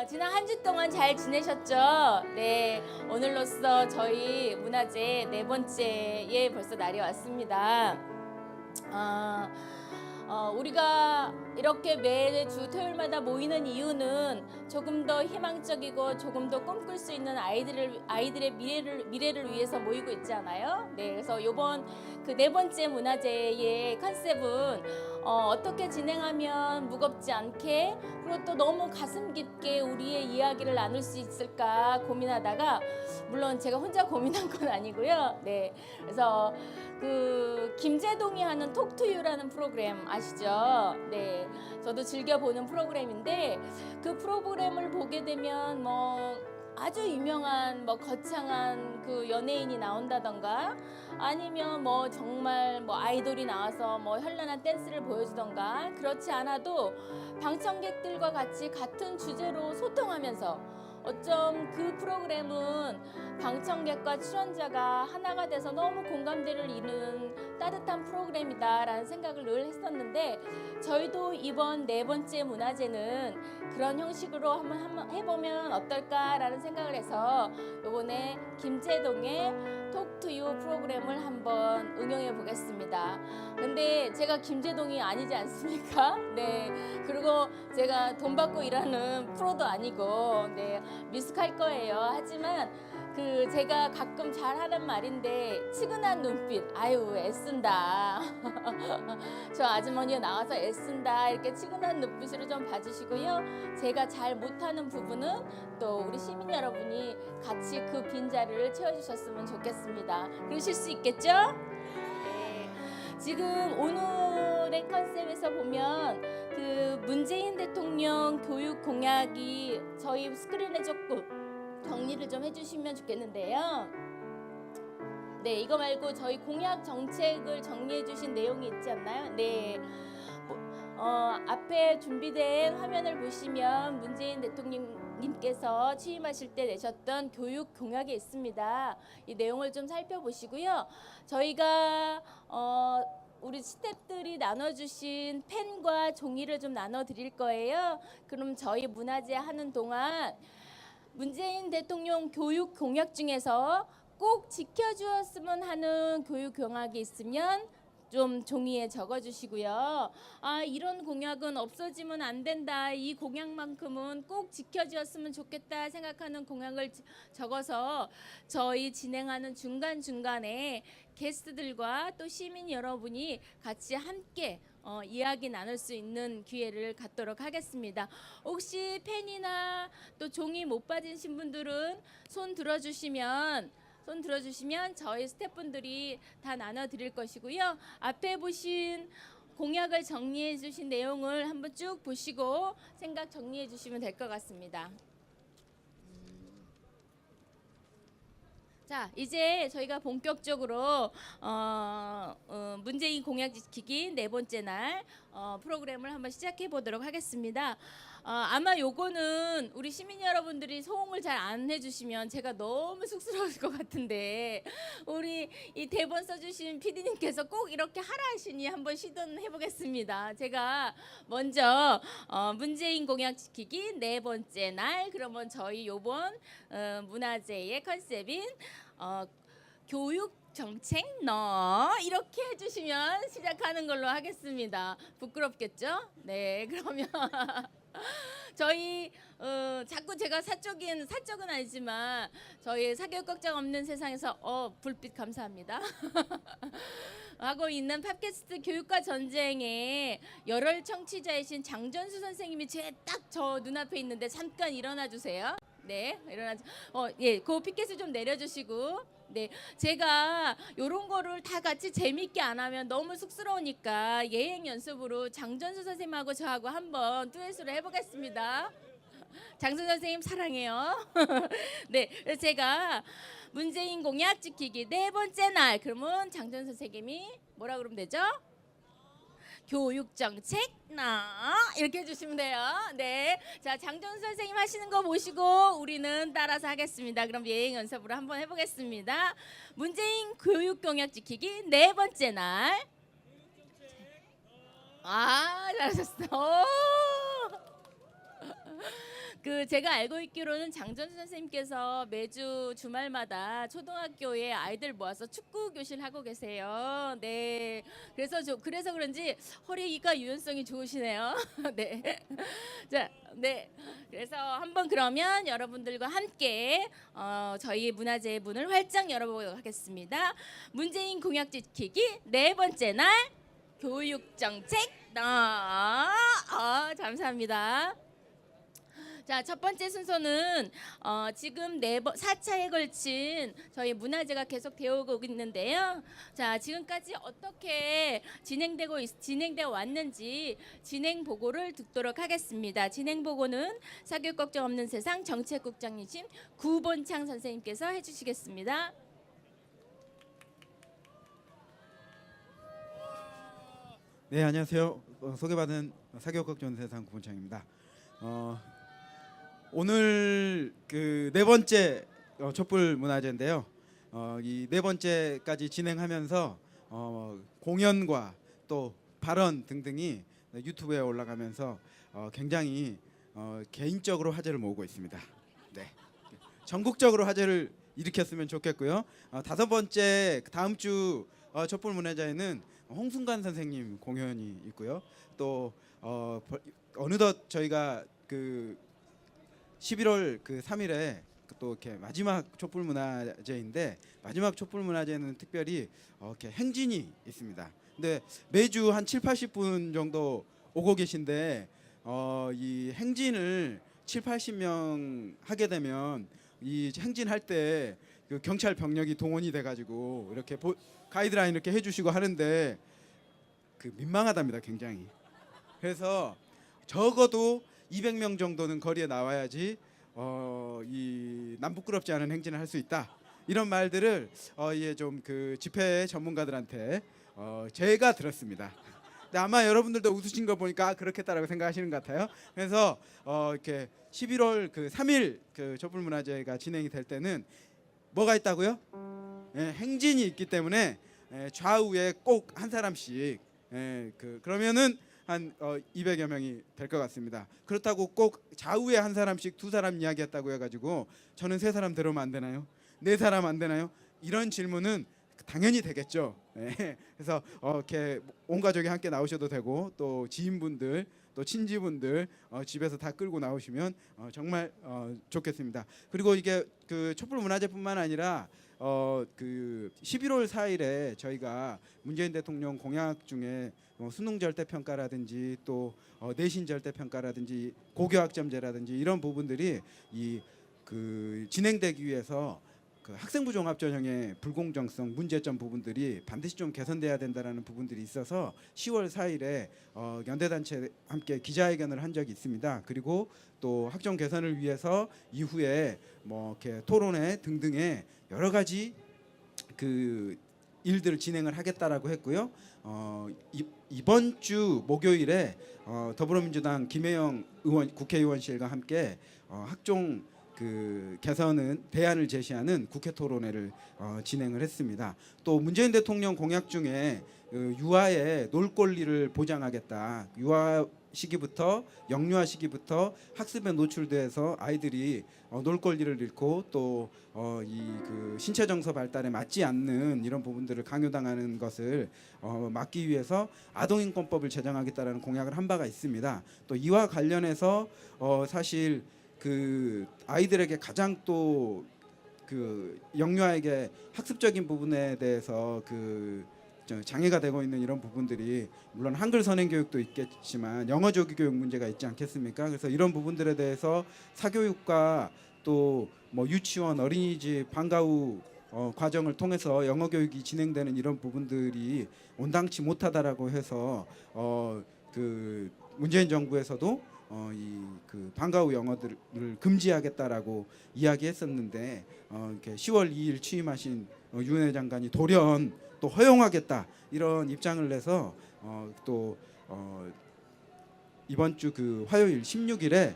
지난 한 주 동안 잘 지내셨죠? 네, 오늘로써 저희 문화제 네 번째에 벌써 날이 왔습니다. 우리가 이렇게 매주 토요일마다 모이는 이유는 조금 더 희망적이고 조금 더 꿈꿀 수 있는 아이들의 미래를 위해서 모이고 있잖아요. 네, 그래서 이번 그 네 번째 문화제의 컨셉은 어떻게 진행하면 무겁지 않게 그리고 또 너무 가슴 깊게 우리의 이야기를 나눌 수 있을까 고민하다가 물론 제가 혼자 고민한 건 아니고요. 네, 그래서 그 김재동이 하는 톡투유라는 프로그램 아시죠? 네, 저도 즐겨 보는 프로그램인데 그 프로그램을 보게 되면 뭐 아주 유명한 뭐 거창한 그 연예인이 나온다던가 아니면 뭐 정말 뭐 아이돌이 나와서 뭐 현란한 댄스를 보여주던가 그렇지 않아도 방청객들과 같이 같은 주제로 소통하면서 어쩜 그 프로그램은 방청객과 출연자가 하나가 돼서 너무 공감대를 이루는 따뜻한 프로그램이다라는 생각을 늘 했었는데 저희도 이번 네 번째 문화제는 그런 형식으로 한번 해보면 어떨까라는 생각을 해서 이번에 김재동의 톡투유 프로그램을 한번 응용해 보겠습니다. 근데 제가 김재동이 아니지 않습니까? 네. 그리고 제가 돈 받고 일하는 프로도 아니고 네. 미숙할 거예요. 하지만 그 제가 가끔 잘하는 말인데 치근한 눈빛, 아유 애쓴다. 저 아주머니가 나와서 애쓴다 이렇게 치근한 눈빛으로 좀 봐주시고요. 제가 잘 못하는 부분은 또 우리 시민 여러분이 같이 그 빈자리를 채워주셨으면 좋겠습니다. 그러실 수 있겠죠? 네. 지금 오늘의 컨셉에서 보면 그 문재인 대통령 교육 공약이 저희 스크린에 조금 정리를 좀 해주시면 좋겠는데요. 네, 이거 말고 저희 공약 정책을 정리해 주신 내용이 있지 않나요? 네. 앞에 준비된 화면을 보시면 문재인 대통령님께서 취임하실 때 내셨던 교육 공약이 있습니다. 이 내용을 좀 살펴보시고요. 저희가 우리 스태프들이 나눠주신 펜과 종이를 좀 나눠드릴 거예요. 그럼 저희 문화제 하는 동안 문재인 대통령 교육 공약 중에서 꼭 지켜주었으면 하는 교육 공약이 있으면 좀 종이에 적어주시고요. 아, 이런 공약은 없어지면 안 된다. 이 공약만큼은 꼭 지켜주었으면 좋겠다 생각하는 공약을 적어서 저희 진행하는 중간중간에 게스트들과 또 시민 여러분이 같이 함께 이야기 나눌 수 있는 기회를 갖도록 하겠습니다. 혹시 펜이나 또 종이 못 받으신 분들은 손 들어주시면 저희 스태프분들이 다 나눠드릴 것이고요. 앞에 보신 공약을 정리해 주신 내용을 한번 쭉 보시고 생각 정리해 주시면 될 것 같습니다. 자, 이제 저희가 본격적으로 문재인 공약 지키기 네 번째 날 프로그램을 한번 시작해 보도록 하겠습니다. 아마 요거는 우리 시민 여러분들이 소홍을 잘 안 해주시면 제가 너무 쑥스러울 것 같은데 우리 이 대본 써주신 PD님께서 꼭 이렇게 하라 하시니 한번 시도는 해보겠습니다. 제가 먼저 문재인 공약 지키기 네 번째 날 그러면 저희 요번 문화제의 컨셉인 교육 정책 너 이렇게 해주시면 시작하는 걸로 하겠습니다. 부끄럽겠죠? 네, 그러면 저희 자꾸 제가 사적은 아니지만 저희 사교육 걱정 없는 세상에서 불빛 감사합니다. 하고 있는 팟캐스트 교육과 전쟁의 열혈 청취자이신 장전수 선생님이 딱 저 눈앞에 있는데 잠깐 일어나 주세요. 네, 예, 그 피켓을 좀 내려주시고, 네, 제가 요런 거를 다 같이 재밌게 안 하면 너무 쑥스러우니까 예행 연습으로 장전수 선생님하고 저하고 한번 듀엣으로 해보겠습니다. 장전 선생님 사랑해요. 네, 그래서 제가 문재인 공약 지키기 네 번째 날 그러면 장전 선생님이 뭐라 그러면 되죠? 교육 정책 나 이렇게 해주시면 돼요. 네, 자 장정수 선생님 하시는 거 보시고 우리는 따라서 하겠습니다. 그럼 예행 연습으로 한번 해보겠습니다. 문재인 교육 공약 지키기 네 번째 날. 아, 잘하셨어. 그 제가 알고 있기로는 장전수 선생님께서 매주 주말마다 초등학교에 아이들 모아서 축구 교실 하고 계세요. 네. 그래서 그런지 허리가 유연성이 좋으시네요. 네. 자, 네. 그래서 한번 그러면 여러분들과 함께 저희 문화재의 문을 활짝 열어보도록 하겠습니다. 문재인 공약 지키기 네 번째 날 교육정책. 감사합니다. 자, 첫 번째 순서는 지금 4차에 걸친 저희 문화제가 계속 되어오고 있는데요. 자, 지금까지 어떻게 진행되어 왔는지 진행 보고를 듣도록 하겠습니다. 진행 보고는 사교육 걱정 없는 세상 정책국장이신 구본창 선생님께서 해주시겠습니다. 네, 안녕하세요. 소개받은 사교육 걱정 없는 세상 구본창입니다. 오늘 그 네 번째 촛불 문화제인데요. 이 네 번째까지 진행하면서 공연과 또 발언 등등이 유튜브에 올라가면서 굉장히 개인적으로 화제를 모으고 있습니다. 네, 전국적으로 화제를 일으켰으면 좋겠고요. 다섯 번째 다음 주 촛불 문화제에는 홍순관 선생님 공연이 있고요. 또 어느덧 저희가 그 11월 그 3일에 또 이렇게 마지막 촛불 문화제인데 마지막 촛불 문화제는 특별히 이렇게 행진이 있습니다. 근데 매주 한 7, 80분 정도 오고 계신데 이 행진을 7, 80명 하게 되면 이 행진할 때 그 경찰 병력이 동원이 돼가지고 이렇게 가이드라인 이렇게 해주시고 하는데 그 민망하답니다, 굉장히. 그래서 적어도 200명 정도는 거리에 나와야지 이 남부끄럽지 않은 행진을 할 수 있다. 이런 말들을 예, 좀 그 집회 전문가들한테 제가 들었습니다. 근데 아마 여러분들도 웃으신 거 보니까 그렇겠다라고 생각하시는 것 같아요. 그래서 이렇게 11월 그 3일 그 촛불 문화제가 진행이 될 때는 뭐가 있다고요? 예, 행진이 있기 때문에 좌우에 꼭 한 사람씩 그러면은 한 200여 명이 될 것 같습니다. 그렇다고 꼭 좌우에 한 사람씩 두 사람 이야기했다고 해가지고 저는 세 사람 들어오면 안 되나요? 네 사람 안 되나요? 이런 질문은 당연히 되겠죠. 그래서 이렇게 온 가족이 함께 나오셔도 되고 또 지인분들 또 친지분들 집에서 다 끌고 나오시면 정말 좋겠습니다. 그리고 이게 그 촛불 문화제뿐만 아니라 그 11월 4일에 저희가 문재인 대통령 공약 중에 수능 절대 평가라든지 또 내신 절대 평가라든지 고교학점제라든지 이런 부분들이 이 그 진행되기 위해서 그 학생부 종합 전형의 불공정성 문제점 부분들이 반드시 좀 개선돼야 된다라는 부분들이 있어서 10월 4일에 연대단체 함께 기자회견을 한 적이 있습니다. 그리고 또 학종 개선을 위해서 이후에 뭐 이렇게 토론회 등등의 여러 가지 그 일들을 진행을 하겠다라고 했고요. 이번 주 목요일에 더불어민주당 김혜영 의원 국회의원실과 함께 학종 그 개선은 대안을 제시하는 국회 토론회를 진행을 했습니다. 또 문재인 대통령 공약 중에 유아의 놀 권리를 보장하겠다. 유아 시기부터 영유아 시기부터 학습에 노출돼서 아이들이 놀 권리를 잃고 또 이 그 신체 정서 발달에 맞지 않는 이런 부분들을 강요당하는 것을 막기 위해서 아동인권법을 제정하겠다라는 공약을 한 바가 있습니다. 또 이와 관련해서 사실 그 아이들에게 가장 또 그 영유아에게 학습적인 부분에 대해서 그 장애가 되고 있는 이런 부분들이 물론 한글 선행 교육도 있겠지만 영어 조기 교육 문제가 있지 않겠습니까? 그래서 이런 부분들에 대해서 사교육과 또 뭐 유치원, 어린이집, 방과 후 과정을 통해서 영어 교육이 진행되는 이런 부분들이 온당치 못하다라고 해서 그 문재인 정부에서도 이 그 방과 후 영어들을 금지하겠다라고 이야기했었는데 이렇게 10월 2일 취임하신 유은혜 장관이 돌연 또 허용하겠다 이런 입장을 내서 또 이번 주 그 화요일 16일에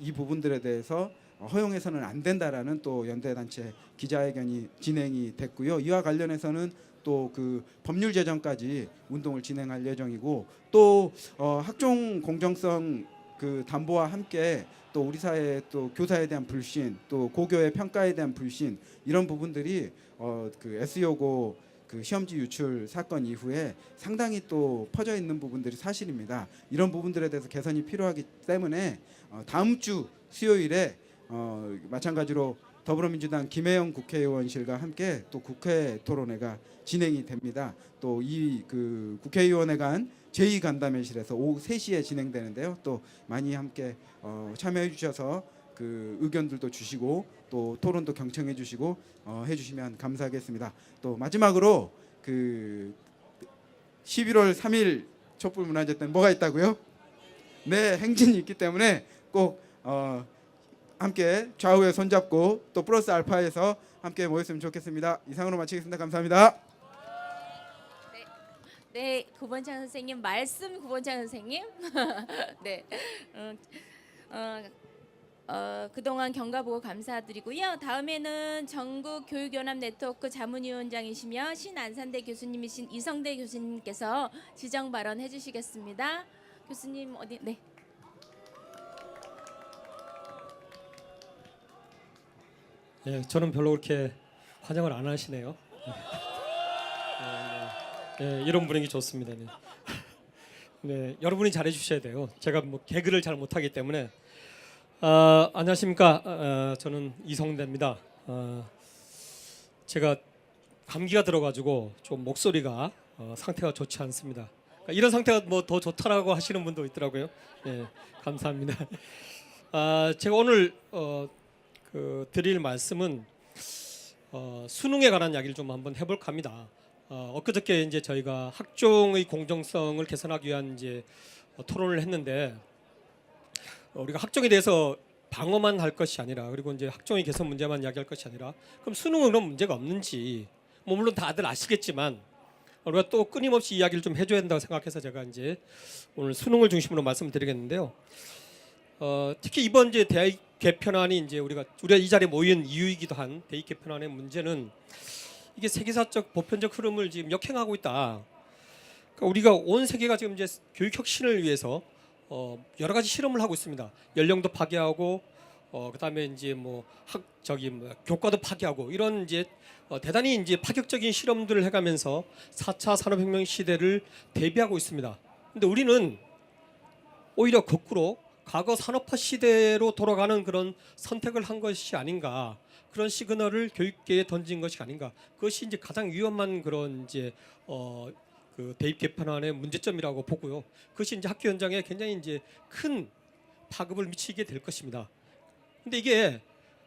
이 부분들에 대해서 허용해서는 안 된다라는 또 연대단체 기자회견이 진행이 됐고요. 이와 관련해서는 또 그 법률 제정까지 운동을 진행할 예정이고 또 학종 공정성 그 담보와 함께 또 우리 사회의 또 교사에 대한 불신, 또 고교의 평가에 대한 불신, 이런 부분들이 그 SEO고 그 시험지 유출 사건 이후에 상당히 또 퍼져 있는 부분들이 사실입니다. 이런 부분들에 대해서 개선이 필요하기 때문에 다음 주 수요일에 마찬가지로 더불어민주당 김혜영 국회의원실과 함께 또 국회 토론회가 진행이 됩니다. 또 이 그 국회의원회 간 제2간담회실에서 오후 3시에 진행되는데요. 또 많이 함께 참여해 주셔서 그 의견들도 주시고 또 토론도 경청해 주시고 해주시면 감사하겠습니다. 또 마지막으로 그 11월 3일 촛불문화제 때는 뭐가 있다고요? 네, 행진이 있기 때문에 꼭 함께 좌우에 손잡고 또 플러스 알파에서 함께 모였으면 좋겠습니다. 이상으로 마치겠습니다. 감사합니다. 네, 구본창 선생님 말씀, 구본창 선생님. 네, 그동안 경과 보고 감사드리고요. 다음에는 전국 교육연합 네트워크 자문위원장이시며 신안산대 교수님이신 이성대 교수님께서 지정 발언해 주시겠습니다. 교수님 어디? 네. 예, 저는 별로 그렇게 환영을 안 하시네요. 이런 분위기 좋습니다. 네. 네, 여러분이 잘해 주셔야 돼요. 제가 뭐 개그를 잘 못하기 때문에. 안녕하십니까? 저는 이성대입니다. 제가 감기가 들어가지고 좀 목소리가 상태가 좋지 않습니다. 그러니까 이런 상태가 뭐 더 좋다라고 하시는 분도 있더라고요. 예, 감사합니다. 제가 오늘 드릴 말씀은 수능에 관한 이야기를 좀 한번 해볼까 합니다. 엊그저께 이제 저희가 학종의 공정성을 개선하기 위한 이제 토론을 했는데 우리가 학종에 대해서 방어만 할 것이 아니라 그리고 이제 학종의 개선 문제만 이야기할 것이 아니라 그럼 수능은 그런 문제가 없는지 뭐 물론 다들 아시겠지만 우리가 또 끊임없이 이야기를 좀 해줘야 된다고 생각해서 제가 이제 오늘 수능을 중심으로 말씀드리겠는데요. 특히 이번 이제 대입 개편안이 이제 우리가 이 자리에 모인 이유이기도 한 대입 개편안의 문제는 이게 세계사적 보편적 흐름을 지금 역행하고 있다. 그러니까 우리가 온 세계가 지금 이제 교육 혁신을 위해서 여러 가지 실험을 하고 있습니다. 연령도 파괴하고 그다음에 이제 교과도 파괴하고 이런 이제 대단히 이제 파격적인 실험들을 해가면서 4차 산업혁명 시대를 대비하고 있습니다. 근데 우리는 오히려 거꾸로 과거 산업화 시대로 돌아가는 그런 선택을 한 것이 아닌가, 그런 시그널을 교육계에 던진 것이 아닌가. 그것이 이제 가장 위험한 그런 이제 그 대입 개편안의 문제점이라고 보고요. 그것이 이제 학교 현장에 굉장히 이제 큰 파급을 미치게 될 것입니다. 근데 이게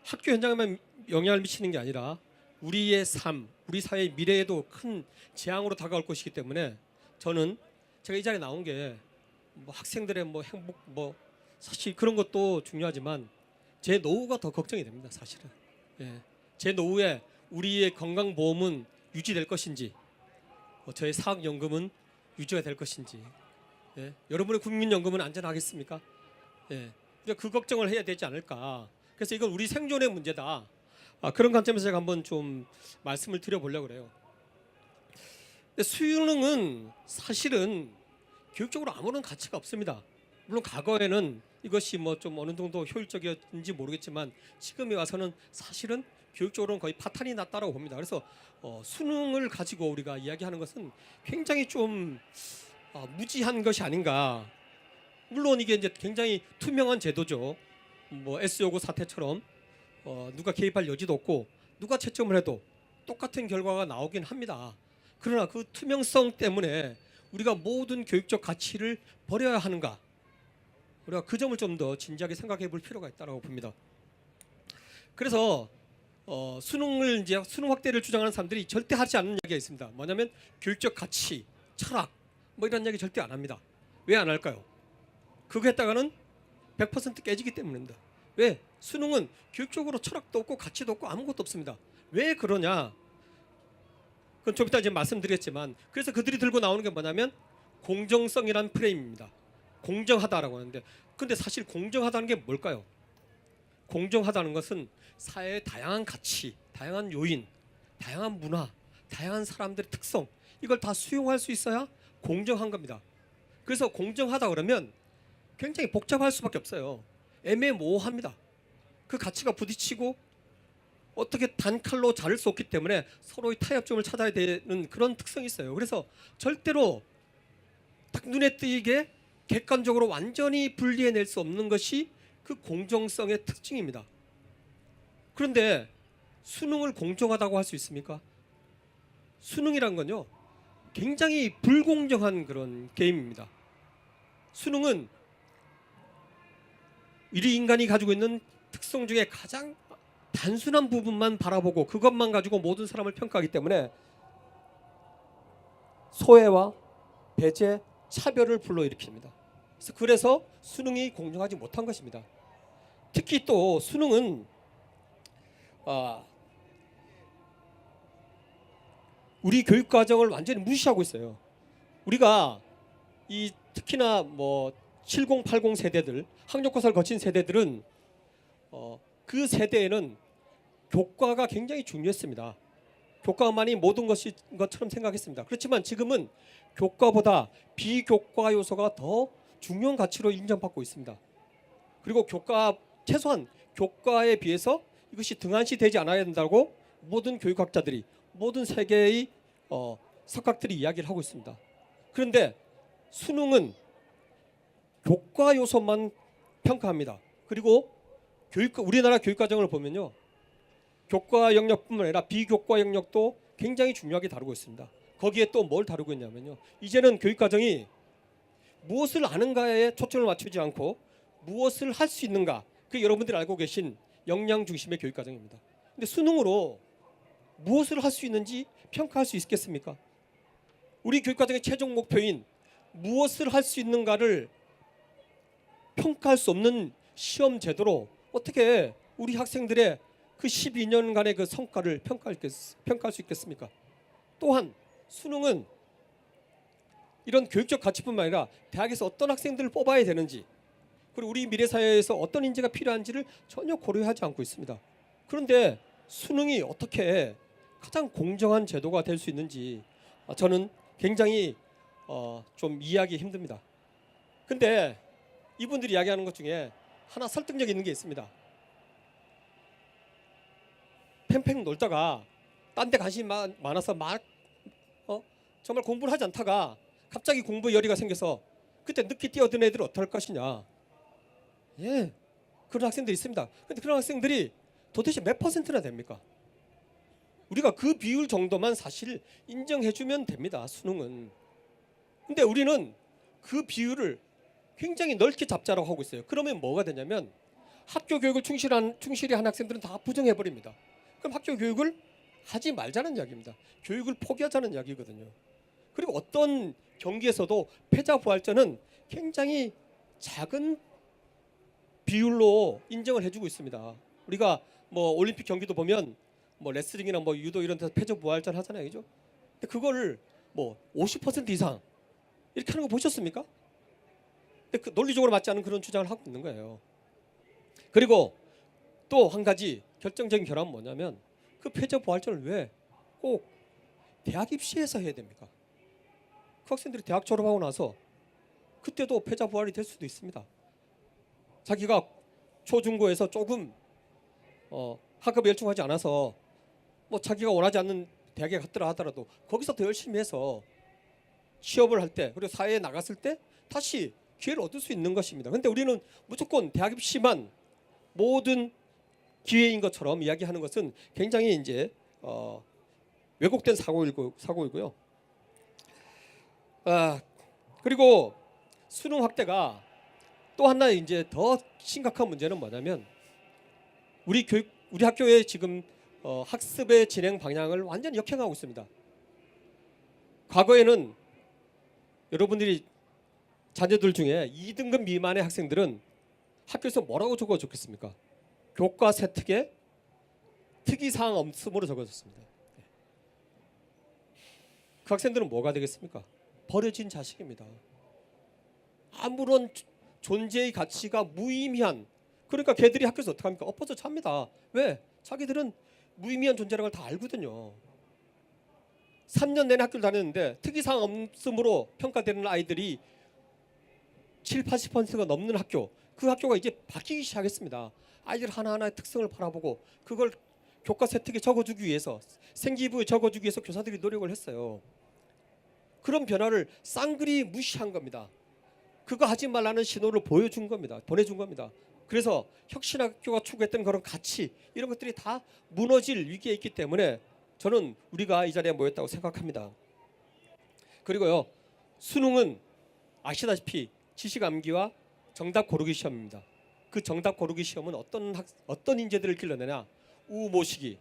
학교 현장에만 영향을 미치는 게 아니라 우리의 삶, 우리 사회의 미래에도 큰 재앙으로 다가올 것이기 때문에 저는 제가 이 자리에 나온 게 뭐 학생들의 뭐 행복 뭐 사실 그런 것도 중요하지만 제 노후가 더 걱정이 됩니다. 사실은. 예. 제 노후에 우리의 건강보험은 유지될 것인지, 저의 사학연금은 유지가 될 것인지, 예. 여러분의 국민연금은 안전하겠습니까? 예. 그러니까 그 걱정을 해야 되지 않을까. 그래서 이건 우리 생존의 문제다. 그런 관점에서 제가 한번 좀 말씀을 드려보려고 그래요. 근데 수능은 사실은 교육적으로 아무런 가치가 없습니다. 물론 과거에는 이것이 뭐 좀 어느 정도 효율적이었는지 모르겠지만 지금에 와서는 사실은 교육적으로는 거의 파탄이 났다라고 봅니다. 그래서 수능을 가지고 우리가 이야기하는 것은 굉장히 좀 무지한 것이 아닌가. 물론 이게 이제 굉장히 투명한 제도죠. 뭐 SEO고 사태처럼 누가 개입할 여지도 없고 누가 채점을 해도 똑같은 결과가 나오긴 합니다. 그러나 그 투명성 때문에 우리가 모든 교육적 가치를 버려야 하는가? 우리가 그 점을 좀 더 진지하게 생각해 볼 필요가 있다고 봅니다. 그래서 수능 확대를 주장하는 사람들이 절대 하지 않는 이야기가 있습니다. 뭐냐면 교육적 가치, 철학 뭐 이런 이야기 절대 안 합니다. 왜 안 할까요? 그거 했다가는 100% 깨지기 때문입니다. 왜? 수능은 교육적으로 철학도 없고 가치도 없고 아무것도 없습니다. 왜 그러냐? 그건 좀 이따 이제 말씀드리겠지만, 그래서 그들이 들고 나오는 게 뭐냐면 공정성이라는 프레임입니다. 공정하다라고 하는데, 근데 사실 공정하다는 게 뭘까요? 공정하다는 것은 사회의 다양한 가치, 다양한 요인, 다양한 문화, 다양한 사람들의 특성, 이걸 다 수용할 수 있어야 공정한 겁니다. 그래서 공정하다 그러면 굉장히 복잡할 수밖에 없어요. 애매모호합니다. 그 가치가 부딪히고 어떻게 단칼로 자를 수 없기 때문에 서로의 타협점을 찾아야 되는 그런 특성이 있어요. 그래서 절대로 딱 눈에 띄게 객관적으로 완전히 분리해낼 수 없는 것이 그 공정성의 특징입니다. 그런데 수능을 공정하다고 할 수 있습니까? 수능이란 건요, 굉장히 불공정한 그런 게임입니다. 수능은 우리 인간이 가지고 있는 특성 중에 가장 단순한 부분만 바라보고 그것만 가지고 모든 사람을 평가하기 때문에 소외와 배제, 차별을 불러일으킵니다. 그래서 수능이 공정하지 못한 것입니다. 특히 또 수능은 우리 교육 과정을 완전히 무시하고 있어요. 우리가 이 특히나 뭐 70, 80 세대들, 학력고사를 거친 세대들은 그 세대에는 교과가 굉장히 중요했습니다. 교과만이 모든 것처럼 생각했습니다. 그렇지만 지금은 교과보다 비교과 요소가 더 중요한 가치로 인정받고 있습니다. 그리고 최소한 교과에 비해서 이것이 등한시 되지 않아야 된다고 모든 교육학자들이, 모든 세계의 석학들이 이야기를 하고 있습니다. 그런데 수능은 교과 요소만 평가합니다. 그리고 우리나라 교육과정을 보면요, 교과 영역뿐만 아니라 비교과 영역도 굉장히 중요하게 다루고 있습니다. 거기에 또 뭘 다루고 있냐면요, 이제는 교육과정이 무엇을 아는가에 초점을 맞추지 않고 무엇을 할 수 있는가, 그 여러분들이 알고 계신 역량 중심의 교육과정입니다. 근데 수능으로 무엇을 할 수 있는지 평가할 수 있겠습니까? 우리 교육과정의 최종 목표인 무엇을 할 수 있는가를 평가할 수 없는 시험 제도로 어떻게 우리 학생들의 그 12년간의 그 성과를 평가할 수 있겠습니까? 또한 수능은 이런 교육적 가치뿐만 아니라 대학에서 어떤 학생들을 뽑아야 되는지, 그리고 우리 미래 사회에서 어떤 인재가 필요한지를 전혀 고려하지 않고 있습니다. 그런데 수능이 어떻게 가장 공정한 제도가 될 수 있는지 저는 굉장히 좀 이해하기 힘듭니다. 근데 이분들이 이야기하는 것 중에 하나 설득력 있는 게 있습니다. 팽팽 놀다가 딴 데 관심이 많아서 정말 공부를 하지 않다가 갑자기 공부에 열의가 생겨서 그때 늦게 뛰어든 애들은 어떨 것이냐. 예, 그런 학생들이 있습니다. 근데 그런 학생들이 도대체 몇 퍼센트나 됩니까? 우리가 그 비율 정도만 사실 인정해주면 됩니다, 수능은. 근데 우리는 그 비율을 굉장히 넓게 잡자라고 하고 있어요. 그러면 뭐가 되냐면 학교 교육을 충실히 한 학생들은 다 부정해버립니다. 그럼 학교 교육을 하지 말자는 이야기입니다. 교육을 포기하자는 이야기거든요. 그리고 어떤 경기에서도 패자부활전은 굉장히 작은 비율로 인정을 해주고 있습니다. 우리가 뭐 올림픽 경기도 보면 뭐 레슬링이나 뭐 유도 이런 데서 패자부활전 하잖아요, 그죠? 근데 그거를 뭐 50% 이상 이렇게 하는 거 보셨습니까? 근데 그 논리적으로 맞지 않은 그런 주장을 하고 있는 거예요. 그리고 또 한 가지 결정적인 결함은 뭐냐면 그 패자부활전을 왜 꼭 대학 입시에서 해야 됩니까? 그 학생들이 대학 졸업하고 나서 그때도 패자부활이 될 수도 있습니다. 자기가 초중고에서 조금 학업에 열중하지 않아서 뭐 자기가 원하지 않는 대학에 갔더라 하더라도 거기서 더 열심히 해서 취업을 할 때, 그리고 사회에 나갔을 때 다시 기회를 얻을 수 있는 것입니다. 그런데 우리는 무조건 대학 입시만 모든 기회인 것처럼 이야기하는 것은 굉장히 이제 왜곡된 사고이고요. 그리고 수능 확대가 또 하나 이제 더 심각한 문제는 뭐냐면 우리 학교의 지금 학습의 진행 방향을 완전히 역행하고 있습니다. 과거에는 여러분들이 자녀들 중에 2등급 미만의 학생들은 학교에서 뭐라고 적어줬겠습니까? 교과 세특에 특이사항 없음으로 적어줬습니다. 그 학생들은 뭐가 되겠습니까? 버려진 자식입니다. 아무런 존재의 가치가 무의미한, 그러니까 걔들이 학교에서 어떻게 합니까? 엎어져 잡니다. 왜? 자기들은 무의미한 존재라는 걸 다 알거든요. 3년 내내 학교를 다녔는데 특이사항 없음으로 평가되는 아이들이 7, 80%가 넘는 학교, 그 학교가 이제 바뀌기 시작했습니다. 아이들 하나하나의 특성을 바라보고 그걸 교과 세특에 적어주기 위해서, 생기부에 적어주기 위해서 교사들이 노력을 했어요. 그런 변화를 쌍그리 무시한 겁니다. 그거 하지 말라는 신호를 보여준 겁니다. 보내준 겁니다. 그래서 혁신학교가 추구했던 그런 가치, 이런 것들이 다 무너질 위기에 있기 때문에 저는 우리가 이 자리에 모였다고 생각합니다. 그리고요, 수능은 아시다시피 지식 암기와 정답 고르기 시험입니다. 그 정답 고르기 시험은 어떤 인재들을 길러내냐, 우모시기,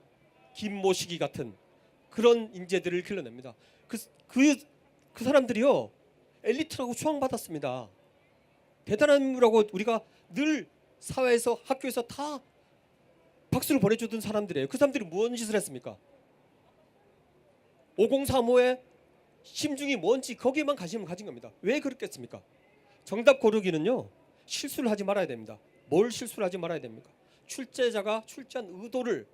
김모시기 같은 그런 인재들을 길러냅니다. 그 사람들이요, 엘리트라고 추앙받았습니다. 대단한 인물이라고 우리가 늘 사회에서, 학교에서 다 박수를 보내주던 사람들이에요. 그 사람들이 무슨 짓을 했습니까? 5035의 심중이 뭔지 거기에만 관심을 가진 겁니다. 왜 그렇겠습니까? 정답 고르기는요, 실수를 하지 말아야 됩니다. 뭘 실수를 하지 말아야 됩니까? 출제자가 출제한 의도를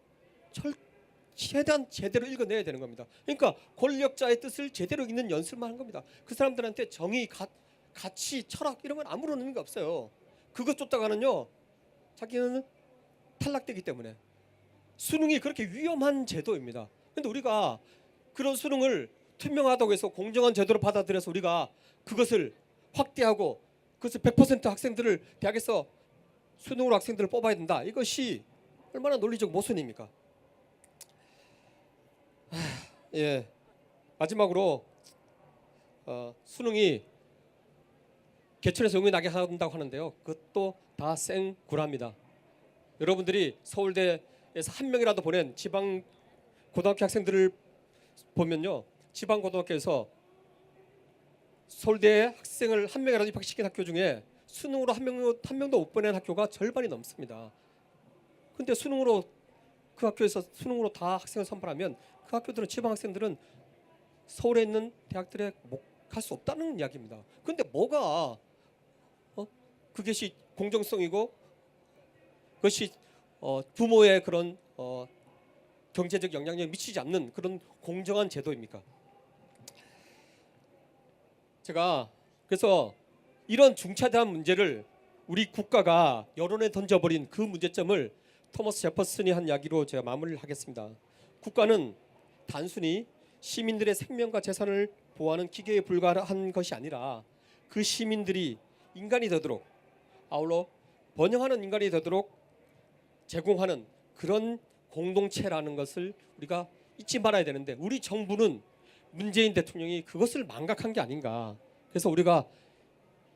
최대한 제대로 읽어내야 되는 겁니다. 그러니까 권력자의 뜻을 제대로 읽는 연습만 한 겁니다. 그 사람들한테 정의, 가치, 철학 이런 건 아무런 의미가 없어요. 그것 쫓다가는요, 자기는 탈락되기 때문에. 수능이 그렇게 위험한 제도입니다. 그런데 우리가 그런 수능을 투명하다고 해서 공정한 제도로 받아들여서 우리가 그것을 확대하고 그것을 100% 학생들을 대학에서 수능으로 학생들을 뽑아야 된다. 이것이 얼마나 논리적 모순입니까? 예, 마지막으로 수능이 개천에서 용이 나게 한다고 하는데요. 그것도 다 생구라입니다. 여러분들이 서울대에서 한 명이라도 보낸 지방 고등학교 학생들을 보면요, 지방 고등학교에서 서울대 학생을 한 명이라도 입학시킨 학교 중에 수능으로 한 명도 못 보낸 학교가 절반이 넘습니다. 근데 수능으로 그 학교에서 수능으로 다 학생을 선발하면 그 학교들은, 지방 학생들은 서울에 있는 대학들에 갈 수 없다는 이야기입니다. 근데 뭐가 그것이 공정성이고 그것이 부모의 그런 경제적 영향력에 미치지 않는 그런 공정한 제도입니까? 제가 그래서 이런 중차대한 문제를 우리 국가가 여론에 던져버린 그 문제점을 토머스 제퍼슨이 한 이야기로 제가 마무리를 하겠습니다. 국가는 단순히 시민들의 생명과 재산을 보호하는 기계에 불과한 것이 아니라 그 시민들이 인간이 되도록, 아울러 번영하는 인간이 되도록 제공하는 그런 공동체라는 것을 우리가 잊지 말아야 되는데, 우리 정부는, 문재인 대통령이 그것을 망각한 게 아닌가. 그래서 우리가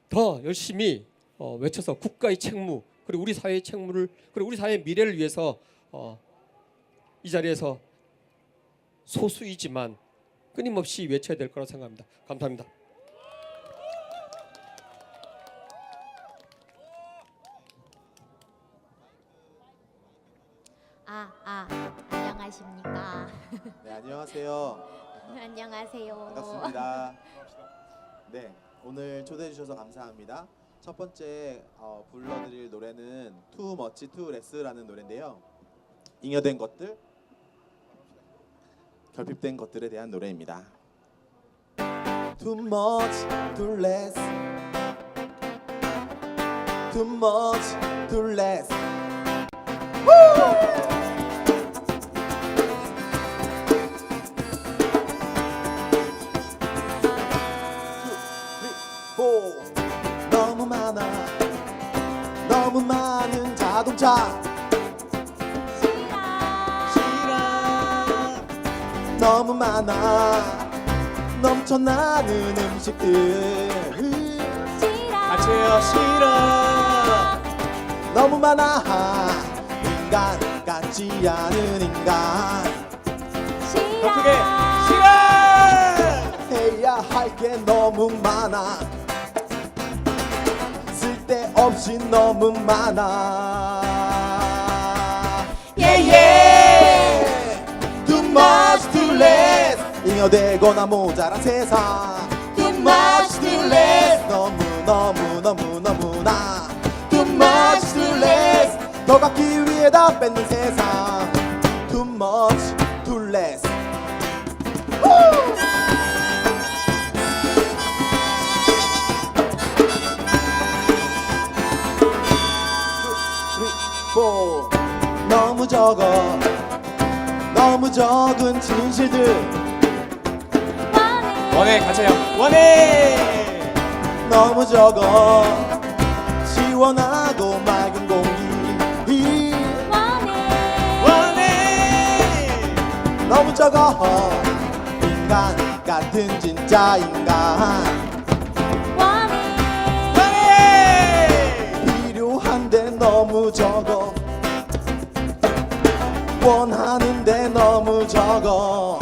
더 열심히 외쳐서 국가의 책무, 그리고 우리 사회의 책무를, 그리고 우리 사회의 미래를 위해서 이 자리에서 소수이지만 끊임없이 외쳐야 될 거라고 생각합니다. 감사합니다. 안녕하십니까. 네, 안녕하세요. 안녕하세요. 반갑습니다. 네, 오늘 초대해 주셔서 감사합니다. 첫 번째 불러드릴 노래는 Too Much Too Less라는 노래인데요. 잉여된 것들, 결핍된 것들에 대한 노래입니다. Too much, too less. Too much, too less. 너무 많아, 너무 많은 자동차. 너무 많아, 넘쳐나는 음식들. 같이 해요. 싫어. 너무 많아, 인간 같지 않은 인간. 더 크게. 싫어. 해야 할 게 너무 많아, 쓸데없이 너무 많아. Too much, too less. 잉여되거나 모자란 세상. Too much, too less. 너무나 Too much, too less. 더 갖기 위해 다 뺏는 세상. Too much, too less. 너무 적어 너무 적은 진실들 원해 같이 해요. 원해. 너무 적어 시원하고 맑은 공기 원해. 너무 적어 인간 같은 진짜 인간 원해. 필요한데 너무 적어 원하는데 너무 적어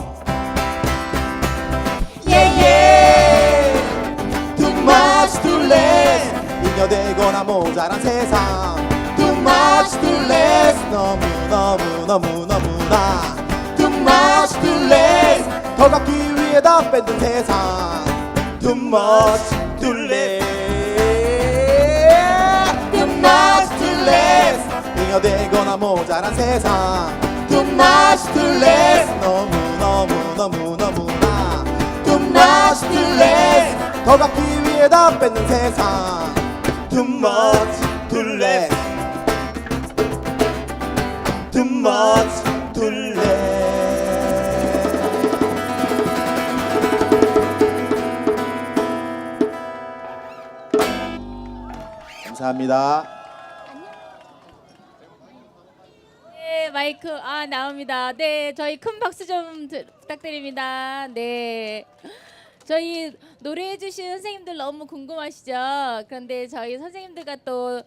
Too much too late 잉여되거나 모자란 세상 Too much too late 너무나 Too much too late 더 갖기 위해 다 뺏는 세상 Too much too late Too much too late 잉여되거나 모자란 세상 Too much too late 너무나 Too much too late 더 갖기 위해 다 뺏는 세상 Too much too late Too much too late 감사합니다. 네, 마이크 나옵니다. 네, 저희 큰 박수 좀 부탁드립니다. 네. 저희 노래해 주신 선생님들 너무 궁금하시죠? 그런데 저희 선생님들과 또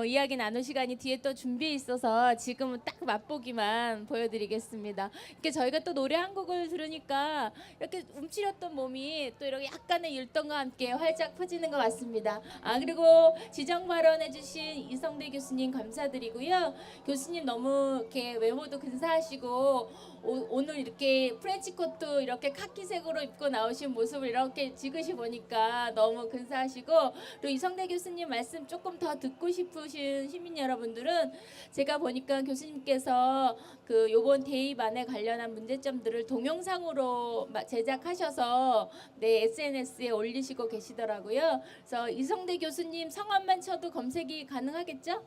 이야기 나눌 시간이 뒤에 또 준비해 있어서 지금은 딱 맛보기만 보여드리겠습니다. 이렇게 저희가 또 노래 한 곡을 들으니까 이렇게 움츠렸던 몸이 또 이렇게 약간의 율동과 함께 활짝 펴지는 것 같습니다. 그리고 지정 발언해 주신 이성대 교수님 감사드리고요. 교수님 너무 이렇게 외모도 근사하시고 오늘 이렇게 프렌치 코트 이렇게 카키색으로 입고 나오신 모습을 이렇게 지그시 보니까 너무 근사하시고, 그리고 이성대 교수님 말씀 조금 더 듣고 싶으신 시민 여러분들은 제가 보니까 교수님께서 그 요번 대입안에 관련한 문제점들을 동영상으로 제작하셔서 네, SNS에 올리시고 계시더라고요. 그래서 이성대 교수님 성함만 쳐도 검색이 가능하겠죠?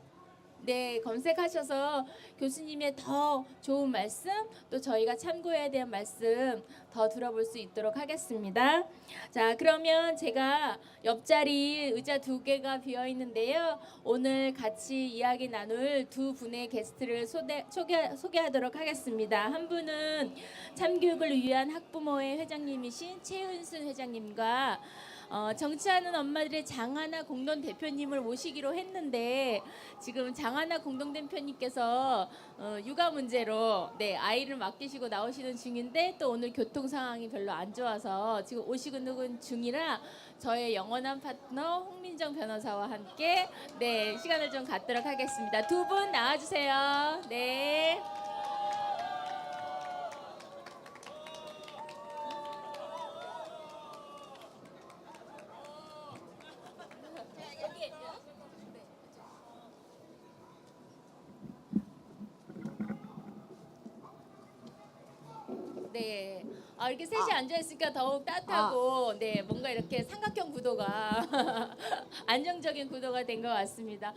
네, 검색하셔서 교수님의 더 좋은 말씀, 또 저희가 참고해야 될 말씀 더 들어볼 수 있도록 하겠습니다. 자, 그러면 제가 옆자리 의자 2개가 비어 있는데요. 오늘 같이 이야기 나눌 2분의 게스트를 소개하도록 하겠습니다. 한 분은 참교육을 위한 학부모회 회장님이신 최은순 회장님과 정치하는 엄마들의 장하나 공동 대표님을 모시기로 했는데, 지금 장하나 공동 대표님께서 육아 문제로 네, 아이를 맡기시고 나오시는 중인데, 또 오늘 교통 상황이 별로 안 좋아서 지금 오시는 중이라 저의 영원한 파트너 홍민정 변호사와 함께 네, 시간을 좀 갖도록 하겠습니다. 2분 나와주세요. 네. 네. 이렇게 셋이 앉아 있으니까 더욱 따뜻하고 네, 뭔가 이렇게 삼각형 구도가 안정적인 구도가 된 것 같습니다.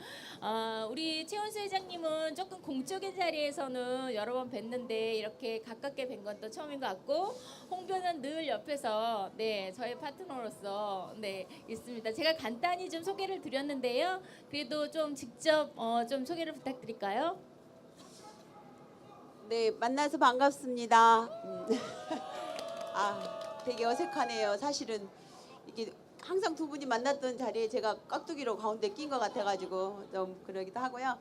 우리 최은수 회장님은 조금 공적인 자리에서는 여러 번 뵀는데 이렇게 가깝게 뵌 건 또 처음인 것 같고, 홍변은 늘 옆에서 네, 저의 파트너로서 네, 있습니다. 제가 간단히 좀 소개를 드렸는데요. 그래도 좀 직접 좀 소개를 부탁드릴까요? 네, 만나서 반갑습니다. 되게 어색하네요. 사실은 이게 항상 2분이 만났던 자리에 제가 깍두기로 가운데 낀 것 같아가지고 좀 그러기도 하고요.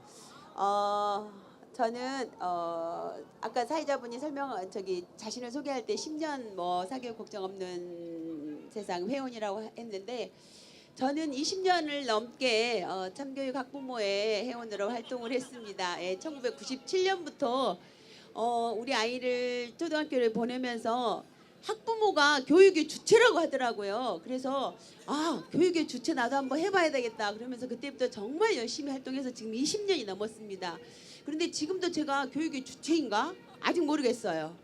저는 아까 사회자분이 자신을 소개할 때 10년 뭐 사교육 걱정 없는 세상 회원이라고 했는데, 저는 20년을 넘게 참교육 학부모회 회원으로 활동을 했습니다. 1997년부터 우리 아이를 초등학교를 보내면서 학부모가 교육의 주체라고 하더라고요. 그래서 교육의 주체 나도 한번 해봐야 되겠다 그러면서 그때부터 정말 열심히 활동해서 지금 20년이 넘었습니다. 그런데 지금도 제가 교육의 주체인가? 아직 모르겠어요.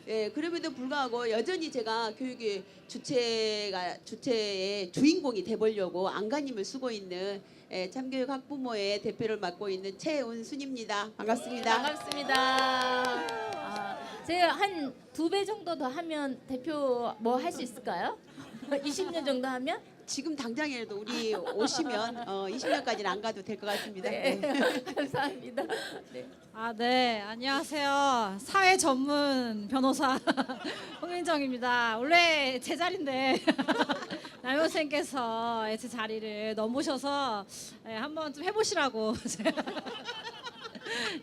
예, 그럼에도 불구하고 여전히 제가 교육의 주체의 주인공이 돼보려고 안간힘을 쓰고 있는 예, 참교육 학부모의 대표를 맡고 있는 최은순입니다. 반갑습니다. 반갑습니다. 제가 한 2배 정도 더 하면 대표 뭐 할 수 있을까요? 20년 정도 하면? 지금 당장이라도 우리 오시면 20년까지는 안 가도 될 것 같습니다. 네. 네. 감사합니다. 네. 네, 안녕하세요. 사회 전문 변호사 홍민정입니다. 원래 제 자리인데 남효 선생님께서 제 자리를 넘으셔서 한번 좀 해보시라고 제가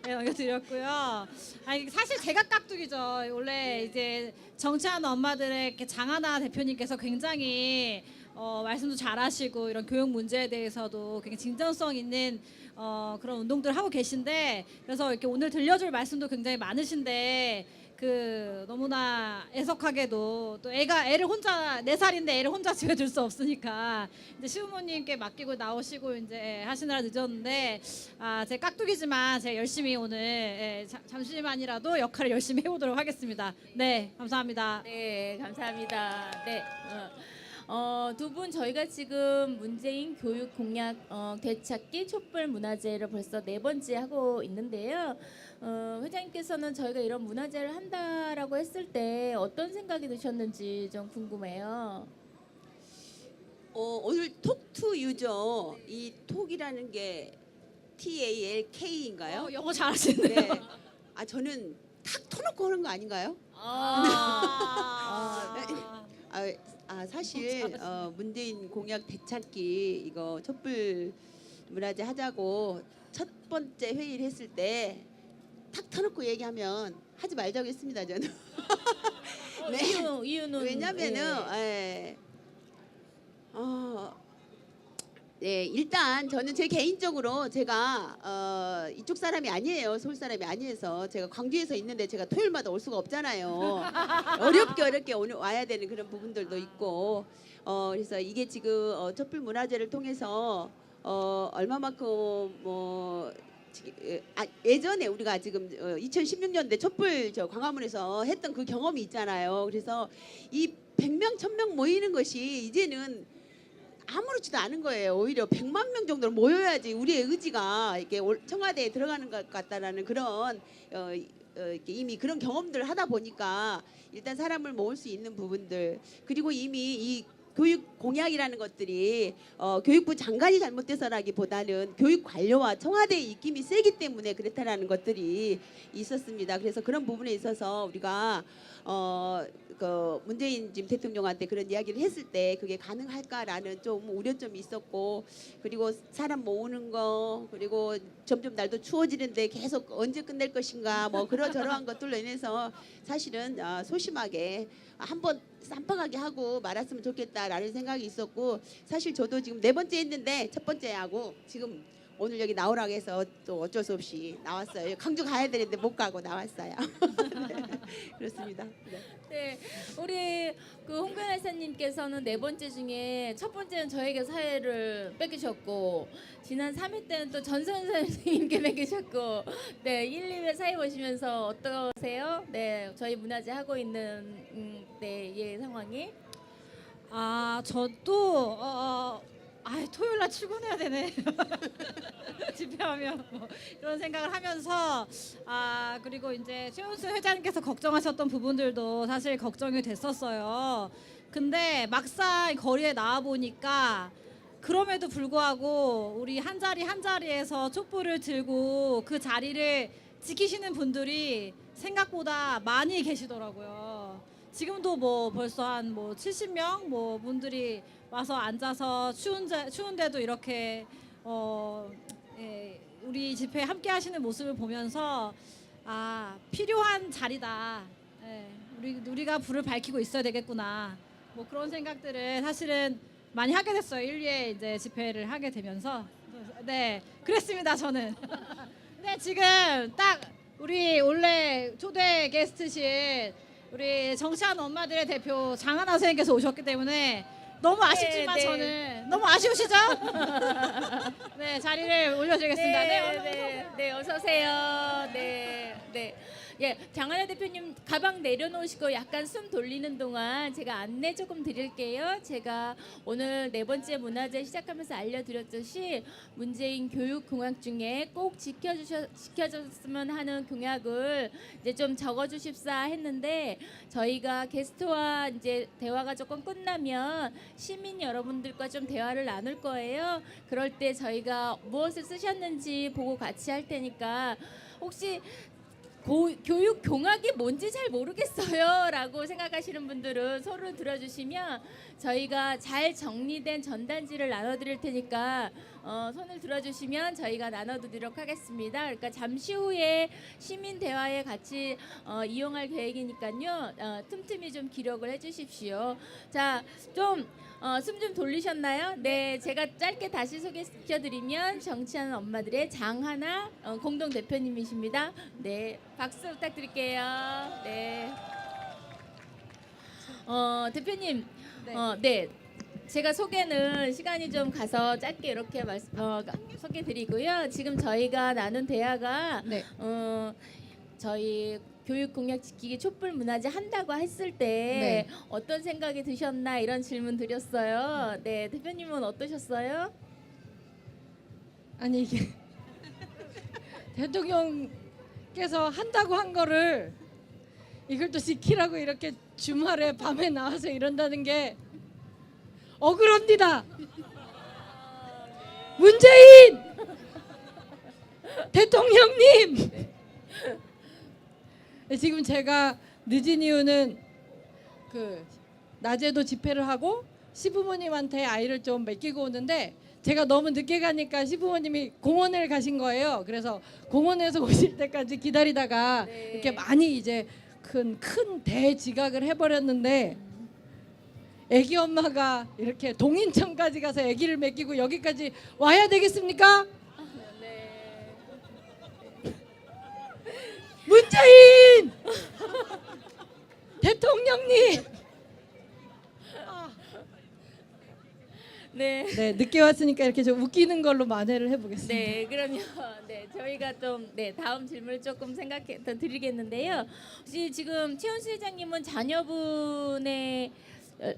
넘겨드렸고요. 사실 제가 깍두기죠. 원래 이제 정치하는 엄마들의 이렇게 장하나 대표님께서 굉장히 말씀도 잘하시고 이런 교육 문제에 대해서도 굉장히 진정성 있는 그런 운동들을 하고 계신데, 그래서 이렇게 오늘 들려줄 말씀도 굉장히 많으신데 너무나 애석하게도 또 애를 혼자 4살인데 애를 혼자 집에 둘 수 없으니까 이제 시부모님께 맡기고 나오시고 이제 하시느라 늦었는데, 제 깍두기지만 제가 열심히 오늘 잠시만이라도 역할을 열심히 해보도록 하겠습니다. 네, 감사합니다. 네, 감사합니다. 네. 두 분 저희가 지금 문재인 교육 공약 되찾기 촛불 문화제를 벌써 4번째 하고 있는데요. 회장님께서는 저희가 이런 문화제를 한다라고 했을 때 어떤 생각이 드셨는지 좀 궁금해요. 오늘 톡투 유저 이 톡이라는 게 TALK인가요? 영어 잘하시네요. 네. 저는 탁 터놓고 하는 거 아닌가요? 사실 문재인 공약 되찾기 이거 촛불 문화제 하자고 첫 번째 회의를 했을 때 탁 터놓고 얘기하면 하지 말자고 했습니다. 저는. 네. 이유는 왜냐면은 네, 일단 저는 제 개인적으로 제가 이쪽 사람이 아니에요. 서울 사람이 아니어서 제가 광주에서 있는데 제가 토요일마다 올 수가 없잖아요. 어렵게 오늘 와야 되는 그런 부분들도 있고 그래서 이게 지금 촛불 문화제를 통해서 얼마만큼 예전에 우리가 지금 2016년도에 촛불 광화문에서 했던 그 경험이 있잖아요. 그래서 이 100명, 1000명 모이는 것이 이제는 아무렇지도 않은 거예요. 오히려 100만 명 정도로 모여야지 우리의 의지가 이렇게 청와대에 들어가는 것 같다라는 그런 이렇게 이미 그런 경험들을 하다 보니까 일단 사람을 모을 수 있는 부분들, 그리고 이미 이 교육 공약이라는 것들이 교육부 장관이 잘못돼서라기보다는 교육 관료와 청와대의 입김이 세기 때문에 그렇다라는 것들이 있었습니다. 그래서 그런 부분에 있어서 우리가 문재인 지금 대통령한테 그런 이야기를 했을 때 그게 가능할까라는 좀 우려점이 있었고, 그리고 사람 모으는 거, 그리고 점점 날도 추워지는데 계속 언제 끝낼 것인가 뭐 그러저러한 것들로 인해서 사실은 소심하게 한번 쌈박하게 하고 말았으면 좋겠다라는 생각이 있었고, 사실 저도 지금 4번째 했는데 첫 번째 하고 지금 오늘 여기 나오라고 해서 또 어쩔 수 없이 나왔어요. 강주 가야 되는데 못 가고 나왔어요. 네, 그렇습니다. 네. 네, 우리 그 홍변 회사님께서는 4번째 중에 첫 번째는 저에게 사회를 뺏기셨고, 지난 3회 때는 또 전선 선생님께 뺏기셨고, 네, 1, 2회 사회 보시면서 어떠세요? 네, 저희 문화제 하고 있는 상황이. 저도 토요일 날 출근해야 되네. 집회하면 뭐 이런 생각을 하면서 그리고 이제 최은순 회장님께서 걱정하셨던 부분들도 사실 걱정이 됐었어요. 근데 막상 거리에 나와 보니까 그럼에도 불구하고 우리 한 자리 한 자리에서 촛불을 들고 그 자리를 지키시는 분들이 생각보다 많이 계시더라고요. 지금도 뭐 벌써 한 70명 분들이 와서 앉아서 추운데도 이렇게 우리 집회에 함께 하시는 모습을 보면서 필요한 자리다. 우리가 불을 밝히고 있어야 되겠구나. 뭐 그런 생각들을 사실은 많이 하게 됐어요. 1위에 이제 집회를 하게 되면서. 네, 그랬습니다, 저는. 근데 지금 딱 우리 원래 초대 게스트신 우리 정치하는 엄마들의 대표 장하나 선생님께서 오셨기 때문에 너무 아쉽지만 네. 저는 너무 아쉬우시죠? 네, 자리를 올려드리겠습니다. 네, 어서 오세요. 네. 예, 장하나 대표님 가방 내려놓으시고 약간 숨 돌리는 동안 제가 안내 조금 드릴게요. 제가 오늘 4번째 문화제 시작하면서 알려드렸듯이 문재인 교육 공약 중에 꼭 지켜줬으면 하는 공약을 이제 좀 적어주십사 했는데 저희가 게스트와 이제 대화가 조금 끝나면 시민 여러분들과 좀 대화를 나눌 거예요. 그럴 때 저희가 무엇을 쓰셨는지 보고 같이 할 테니까 혹시 교육 공학이 뭔지 잘 모르겠어요 라고 생각하시는 분들은 손을 들어주시면 저희가 잘 정리된 전단지를 나눠드릴 테니까 손을 들어주시면 저희가 나눠드리도록 하겠습니다. 그러니까 잠시 후에 시민 대화에 같이 이용할 계획이니까요. 틈틈이 좀 기록을 해주십시오. 자, 숨 좀 돌리셨나요? 네, 제가 짧게 다시 소개시켜드리면 정치하는 엄마들의 장하나 공동 대표님이십니다. 네, 박수 부탁드릴게요. 네, 대표님, 네. 제가 소개는 시간이 좀 가서 짧게 이렇게 소개드리고요. 지금 저희가 나눈 대화가 네. 저희 교육 공약 지키기 촛불 문화제 한다고 했을 때 네. 어떤 생각이 드셨나 이런 질문 드렸어요. 네, 대표님은 어떠셨어요? 아니 이게 대통령께서 한다고 한 거를 이걸 또 지키라고 이렇게 주말에 밤에 나와서 이런다는 게 억울합니다. 문재인 대통령님, 지금 제가 늦은 이유는 그 낮에도 집회를 하고 시부모님한테 아이를 좀 맡기고 오는데 제가 너무 늦게 가니까 시부모님이 공원을 가신 거예요. 그래서 공원에서 오실 때까지 기다리다가 네. 이렇게 많이 이제 큰 대지각을 해버렸는데 애기 엄마가 이렇게 동인천까지 가서 애기를 맡기고 여기까지 와야 되겠습니까? 네. 문재인 대통령님. 네. 네, 늦게 왔으니까 이렇게 좀 웃기는 걸로 만회를 해보겠습니다. 네, 그러면 저희가 좀 다음 질문을 조금 생각해 더 드리겠는데요. 혹시 지금 최은수 회장님은 자녀분의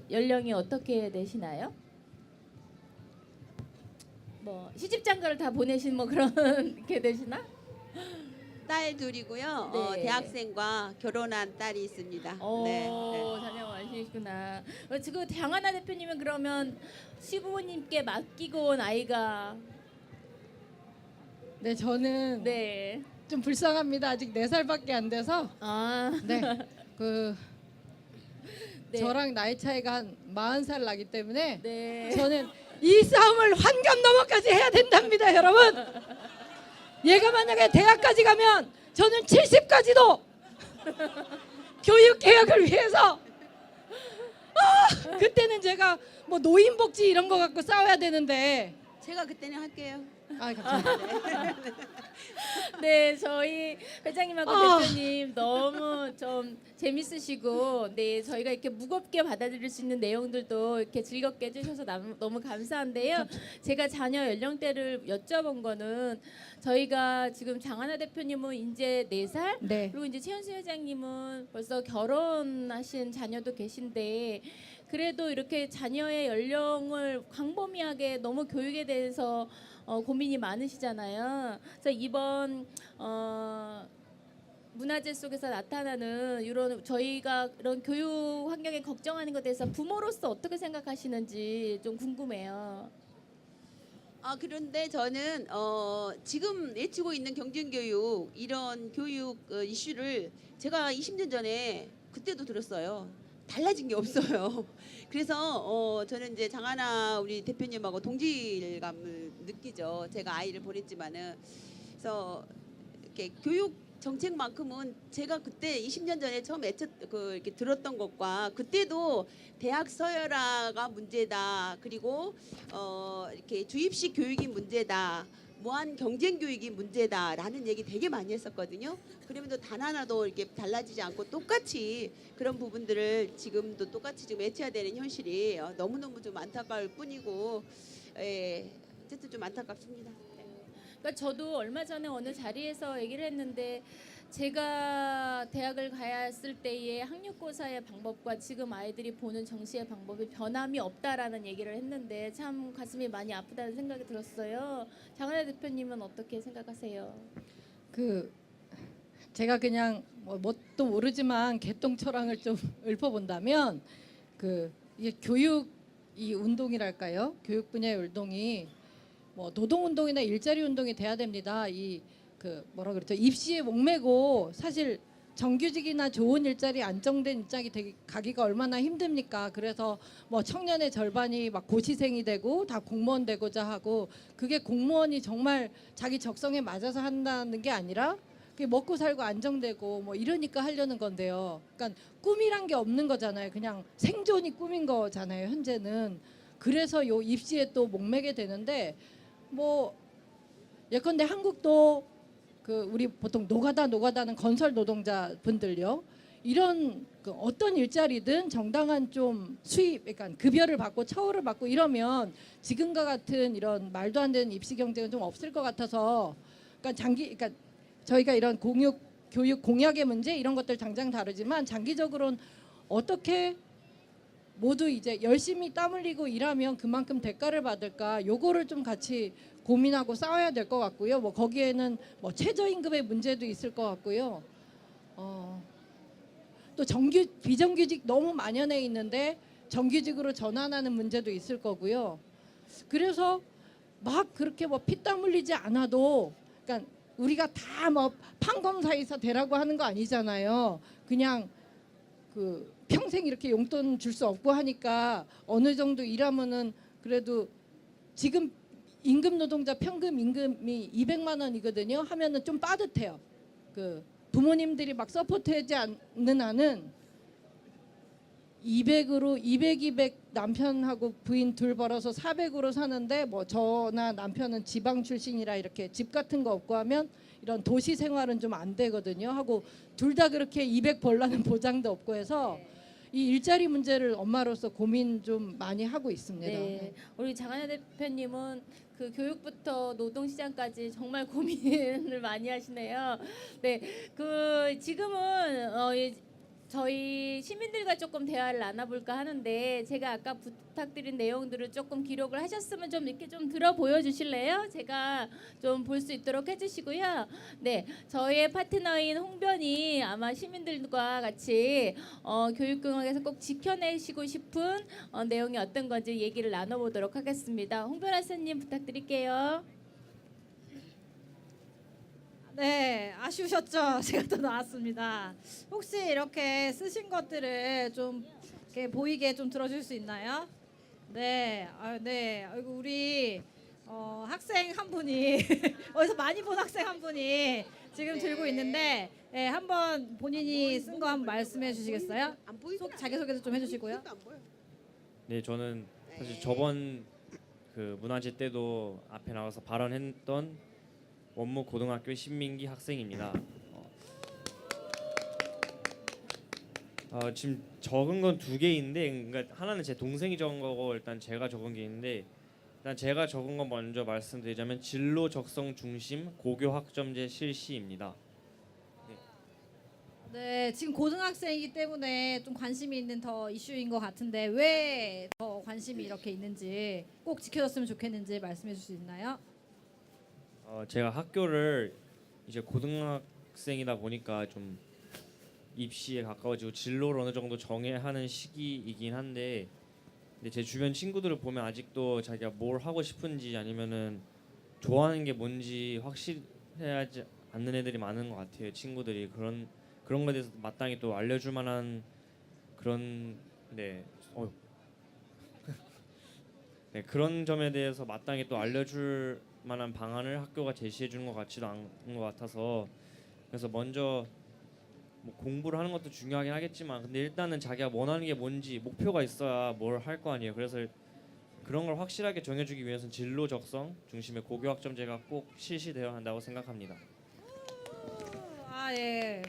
연령이 어떻게 되시나요? 뭐 시집장가를 다 보내신 뭐 그런 게 되시나? 딸 둘이고요. 네. 대학생과 결혼한 딸이 있습니다. 오, 네. 자녀 많으시구나. 지금 장하나 대표님은 그러면 시부모님께 맡기고 온 아이가 네, 저는 네. 좀 불쌍합니다. 아직 4살밖에 안 돼서. 아, 네, 그 네. 저랑 나이 차이가 한 40살 나기 때문에 네. 저는 이 싸움을 환갑 넘어까지 해야 된답니다, 여러분. 얘가 만약에 대학까지 가면 저는 70까지도 교육 개혁을 위해서 그때는 제가 뭐 노인복지 이런 거 갖고 싸워야 되는데 제가 그때는 할게요. 감사합니다. 네, 저희 회장님하고 대표님 너무 좀 재밌으시고, 네, 저희가 이렇게 무겁게 받아들일 수 있는 내용들도 이렇게 즐겁게 해주셔서 너무 감사한데요. 제가 자녀 연령대를 여쭤본 거는 저희가 지금 장하나 대표님은 이제 4살, 네. 그리고 이제 최은수 회장님은 벌써 결혼하신 자녀도 계신데. 그래도 이렇게 자녀의 연령을 광범위하게 너무 교육에 대해서 고민이 많으시잖아요. 그래서 이번 문화제 속에서 나타나는 이런 저희가 이런 교육 환경에 걱정하는 것에 대해서 부모로서 어떻게 생각하시는지 좀 궁금해요. 그런데 저는 지금 내치고 있는 경쟁교육 이런 교육 이슈를 제가 20년 전에 그때도 들었어요. 달라진 게 없어요. 그래서 저는 이제 장하나 우리 대표님하고 동질감을 느끼죠. 제가 아이를 보냈지만은 그래서 이렇게 교육 정책만큼은 제가 그때 20년 전에 처음 이렇게 들었던 것과 그때도 대학 서열화가 문제다. 그리고 이렇게 주입식 교육이 문제다. 무한 경쟁 교육이 문제다라는 얘기 되게 많이 했었거든요. 그러면도 단 하나도 이렇게 달라지지 않고 똑같이 그런 부분들을 지금도 똑같이 지금 외쳐야 되는 현실이 너무너무 좀 안타까울 뿐이고, 어쨌든 좀 안타깝습니다. 그러니까 저도 얼마 전에 어느 자리에서 얘기를 했는데 제가 대학을 갔을 때의 학력고사의 방법과 지금 아이들이 보는 정시의 방법이 변함이 없다라는 얘기를 했는데 참 가슴이 많이 아프다는 생각이 들었어요. 장하나 대표님은 어떻게 생각하세요? 그 제가 그냥 뭣도 모르지만 개똥처랑을 좀 읊어본다면 그 이게 교육 이 운동이랄까요? 교육 분야의 운동이 뭐 노동 운동이나 일자리 운동이 돼야 됩니다. 이 그 뭐라 그랬죠? 입시에 목매고 사실 정규직이나 좋은 일자리 안정된 일자리 가기가 얼마나 힘듭니까? 그래서 뭐 청년의 절반이 막 고시생이 되고 다 공무원 되고자 하고 그게 공무원이 정말 자기 적성에 맞아서 한다는 게 아니라 그게 먹고 살고 안정되고 뭐 이러니까 하려는 건데요. 그러니까 꿈이란 게 없는 거잖아요. 그냥 생존이 꿈인 거잖아요. 현재는. 그래서 요 입시에 또 목매게 되는데 뭐 예컨대 한국도 그 우리 보통 노가다는 건설 노동자 분들요. 이런 그 어떤 일자리든 정당한 좀 수입, 그러니까 급여를 받고 처우를 받고 이러면 지금과 같은 이런 말도 안 되는 입시 경쟁은 좀 없을 것 같아서, 그러니까 저희가 이런 교육 공약의 문제 이런 것들 당장 다루지만 장기적으로는 어떻게 모두 이제 열심히 땀 흘리고 일하면 그만큼 대가를 받을까 요거를 좀 같이 고민하고 싸워야 될 것 같고요. 뭐 거기에는 뭐 최저임금의 문제도 있을 것 같고요. 또 비정규직 너무 만연해 있는데 정규직으로 전환하는 문제도 있을 거고요. 그래서 막 그렇게 뭐 피땀 흘리지 않아도, 그러니까 우리가 다 뭐 판검사에서 되라고 하는 거 아니잖아요. 그냥 그 평생 이렇게 용돈 줄 수 없고 하니까 어느 정도 일하면은 그래도 지금 임금 노동자 평균 임금이 200만 원이거든요. 하면은 좀 빠듯해요. 그 부모님들이 막 서포트하지 않는 한은 200으로 200 남편하고 부인 둘 벌어서 400으로 사는데 뭐 저나 남편은 지방 출신이라 이렇게 집 같은 거 없고 하면 이런 도시 생활은 좀 안 되거든요. 하고 둘 다 그렇게 200 벌라는 보장도 없고 해서 이 일자리 문제를 엄마로서 고민 좀 많이 하고 있습니다. 네, 우리 장하나 대표님은 그 교육부터 노동시장까지 정말 고민을 많이 하시네요. 네, 그 지금은 저희 시민들과 조금 대화를 나눠볼까 하는데 제가 아까 부탁드린 내용들을 조금 기록을 하셨으면 좀 이렇게 좀 들어 보여주실래요? 제가 좀 볼 수 있도록 해주시고요. 네, 저희의 파트너인 홍변이 아마 시민들과 같이 교육공학에서 꼭 지켜내시고 싶은 내용이 어떤 건지 얘기를 나눠보도록 하겠습니다. 홍변 학생님 부탁드릴게요. 네, 아쉬우셨죠? 제가 또 나왔습니다. 혹시 이렇게 쓰신 것들을 좀 이렇게 보이게 좀 들어줄 수 있나요? 네, 네. 아이고 우리 학생 한 분이 어디서 많이 본 학생 한 분이 지금 들고 있는데, 네, 한번 본인이 쓴 거 한번 말씀해 주시겠어요? 자기 소개도 좀 해주시고요. 네, 저는 사실 저번 그 문화제 때도 앞에 나가서 발언했던 원무 고등학교 신민기 학생입니다. 지금 적은 건 2개인데, 그러니까 하나는 제 동생이 적은 거고 일단 제가 적은 게 있는데, 일단 제가 적은 거 먼저 말씀드리자면 진로 적성 중심 고교 학점제 실시입니다. 네, 지금 고등학생이기 때문에 좀 관심이 있는 더 이슈인 것 같은데 왜 더 관심이 이렇게 있는지, 꼭 지켜졌으면 좋겠는지 말씀해 주실 수 있나요? 제가 학교를 이제 고등학생이다 보니까 좀 입시에 가까워지고 진로를 어느 정도 정해야 하는 시기이긴 한데, 근데 제 주변 친구들을 보면 아직도 자기가 뭘 하고 싶은지 아니면은 좋아하는 게 뭔지 확실하지 않는 애들이 많은 것 같아요. 친구들이 그런 거에 대해서 마땅히 또 알려줄 만한 그런 네 그런 점에 대해서 마땅히 또 알려줄 만한 방안을 학교가 제시해 주는 것 같지도 않은 것 같아서, 그래서 먼저 뭐 공부를 하는 것도 중요하긴 하겠지만 근데 일단은 자기가 원하는 게 뭔지 목표가 있어야 뭘 할 거 아니에요. 그래서 그런 걸 확실하게 정해주기 위해서는 진로 적성 중심의 고교 학점제가 꼭 실시되어야 한다고 생각합니다. 예,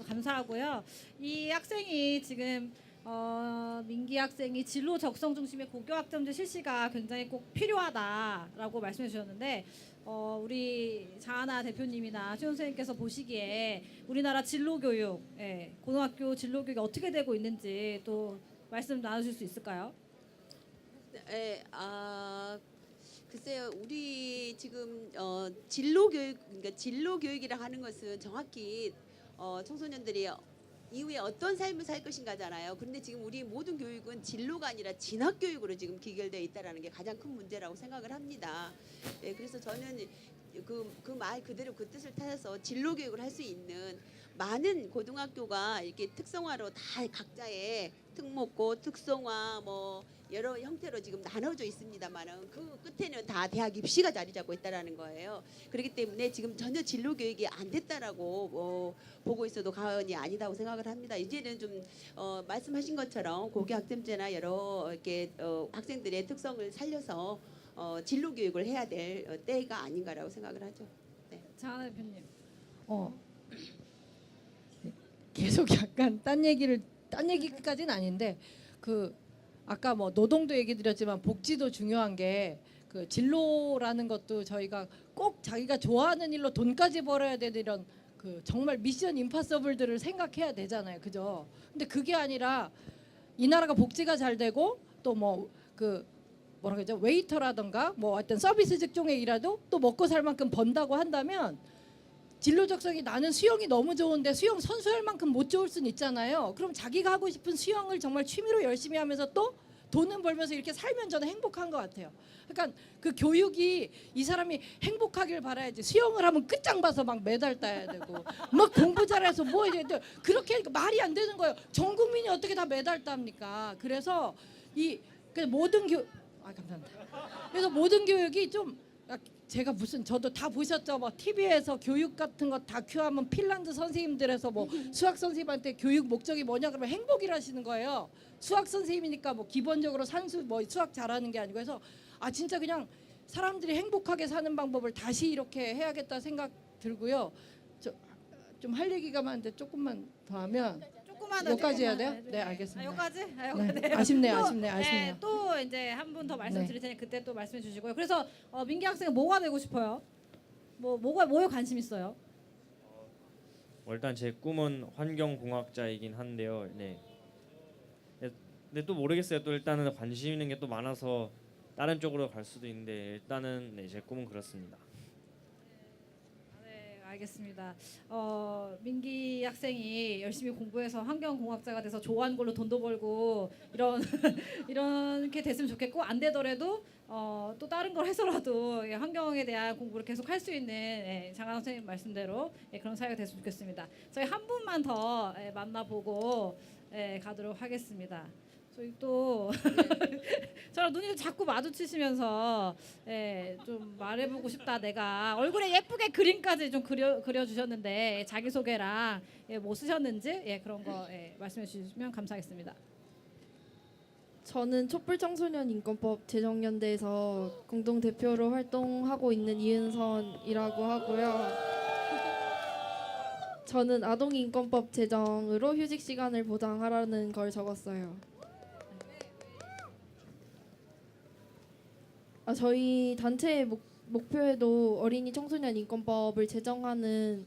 감사하고요. 이 학생이 지금 민기 학생이 진로 적성 중심의 고교학점제 실시가 굉장히 꼭 필요하다라고 말씀해 주셨는데 우리 장하나 대표님이나 최원 선생님께서 보시기에 우리나라 진로교육, 고등학교 진로교육이 어떻게 되고 있는지 또 말씀 나누실 수 있을까요? 글쎄요, 우리 지금 진로 교육, 그러니까 진로 교육이라 하는 것은 정확히 청소년들이 이후에 어떤 삶을 살 것인가잖아요. 그런데 지금 우리 모든 교육은 진로가 아니라 진학 교육으로 지금 기결되어 있다라는 게 가장 큰 문제라고 생각을 합니다. 그래서 저는 그 말 그대로 그 뜻을 따라서 진로 교육을 할 수 있는 많은 고등학교가 이렇게 특성화로 다 각자의 특목고, 특성화 뭐 여러 형태로 지금 나눠져 있습니다만은 그 끝에는 다 대학 입시가 자리 잡고 있다라는 거예요. 그렇기 때문에 지금 전혀 진로 교육이 안 됐다라고 보고 있어도 과언이 아니다고 생각을 합니다. 이제는 좀 말씀하신 것처럼 고교 학점제나 여러 이렇게 학생들의 특성을 살려서 진로 교육을 해야 될 때가 아닌가라고 생각을 하죠. 네. 장하나 대표님. 계속 약간 딴 얘기까지는 아닌데 아까 뭐 노동도 얘기 드렸지만 복지도 중요한 게 그 진로라는 것도 저희가 꼭 자기가 좋아하는 일로 돈까지 벌어야 되는 이런 정말 미션 임파서블들을 생각해야 되잖아요. 그죠? 근데 그게 아니라 이 나라가 복지가 잘 되고 또 뭐라 그러죠? 웨이터라던가 뭐 어떤 서비스 직종에 일해도 또 먹고 살 만큼 번다고 한다면 진로 적성이 나는 수영이 너무 좋은데 수영 선수할 만큼 못 좋을 수는 있잖아요. 그럼 자기가 하고 싶은 수영을 정말 취미로 열심히 하면서 또 돈은 벌면서 이렇게 살면 저는 행복한 것 같아요. 그러니까 그 교육이 이 사람이 행복하길 바라야지. 수영을 하면 끝장 봐서 막 메달 따야 되고 막 공부 잘해서 뭐 이제 그렇게 하니까 말이 안 되는 거예요. 전 국민이 어떻게 다 메달 땁니까? 그래서 모든 감사합니다. 그래서 모든 교육이 좀 제가 저도 다 보셨죠? 뭐 TV에서 교육 같은 거 다큐하면 핀란드 선생님들에서 뭐 수학 선생님한테 교육 목적이 뭐냐 그러면 행복이라시는 거예요. 수학 선생님이니까 뭐 기본적으로 산수 뭐 수학 잘하는 게 아니고 해서 진짜 그냥 사람들이 행복하게 사는 방법을 다시 이렇게 해야겠다 생각 들고요. 좀 할 얘기가 많은데 조금만 더 하면 여기까지 해야 돼요? 네, 알겠습니다. 여기까지? 네. 아쉽네요. 또 이제 한 분 더 말씀드릴 테니 그때 또 말씀해 주시고요. 그래서 민기 학생은 뭐가 되고 싶어요? 뭐에 관심 있어요? 일단 제 꿈은 환경공학자이긴 한데요. 네. 근데 또 모르겠어요. 또 일단은 관심 있는 게 또 많아서 다른 쪽으로 갈 수도 있는데 일단은 제 꿈은 그렇습니다. 네, 알겠습니다. 민기 학생이 열심히 공부해서 환경공학자가 돼서 좋아하는 걸로 돈도 벌고 이렇게 됐으면 좋겠고 안 되더라도 또 다른 걸 해서라도 환경에 대한 공부를 계속 할 수 있는 장하나 선생님 말씀대로 그런 사회가 됐으면 좋겠습니다. 저희 한 분만 더 만나보고 가도록 하겠습니다. 저희 또 저랑 눈이 자꾸 마주치시면서 좀 말해보고 싶다. 내가 얼굴에 예쁘게 그림까지 좀 그려주셨는데 자기소개랑 뭐 쓰셨는지 그런 거 말씀해 주시면 감사하겠습니다. 저는 촛불청소년 인권법 제정연대에서 공동대표로 활동하고 있는 이은선이라고 하고요. 저는 아동인권법 제정으로 휴직 시간을 보장하라는 걸 적었어요. 저희 단체의 목표에도 어린이 청소년 인권법을 제정하는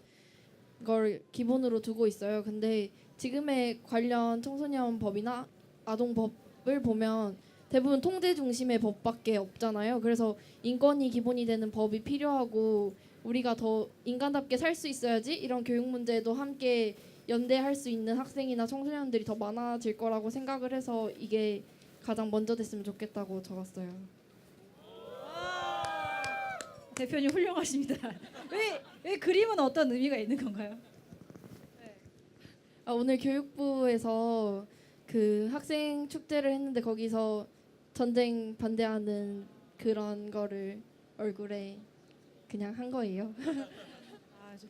걸 기본으로 두고 있어요. 근데 지금의 관련 청소년 법이나 아동법을 보면 대부분 통제 중심의 법밖에 없잖아요. 그래서 인권이 기본이 되는 법이 필요하고 우리가 더 인간답게 살 수 있어야지 이런 교육 문제도 함께 연대할 수 있는 학생이나 청소년들이 더 많아질 거라고 생각을 해서 이게 가장 먼저 됐으면 좋겠다고 적었어요. 대표님 훌륭하십니다. 왜 그림은 어떤 의미가 있는 건가요? 오늘 교육부에서 그 학생 축제를 했는데 거기서 전쟁 반대하는 그런 거를 얼굴에 그냥 한 거예요.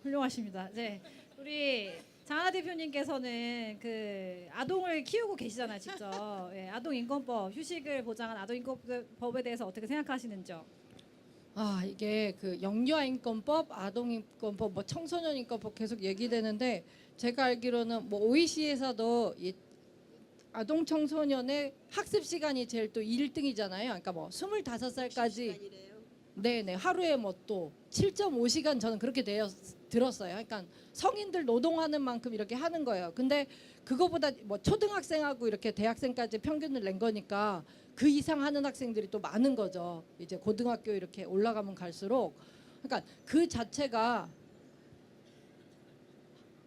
훌륭하십니다. 네, 우리 장하나 대표님께서는 그 아동을 키우고 계시잖아요, 직접. 아동인권법, 휴식을 보장한 아동인권법에 대해서 어떻게 생각하시는지요? 이게 영유아인권법, 아동인권법, 뭐 청소년인권법 계속 얘기되는데 제가 알기로는 뭐 OECD에서도 아동 청소년의 학습 시간이 제일 또 1등이잖아요. 그러니까 뭐 25살까지 네네 하루에 뭐 또 7.5시간 저는 그렇게 들었어요. 그러니까 성인들 노동하는 만큼 이렇게 하는 거예요. 근데 그거보다 뭐 초등학생하고 이렇게 대학생까지 평균을 낸 거니까 그 이상 하는 학생들이 또 많은 거죠. 이제 고등학교 이렇게 올라가면 갈수록 그러니까 그 자체가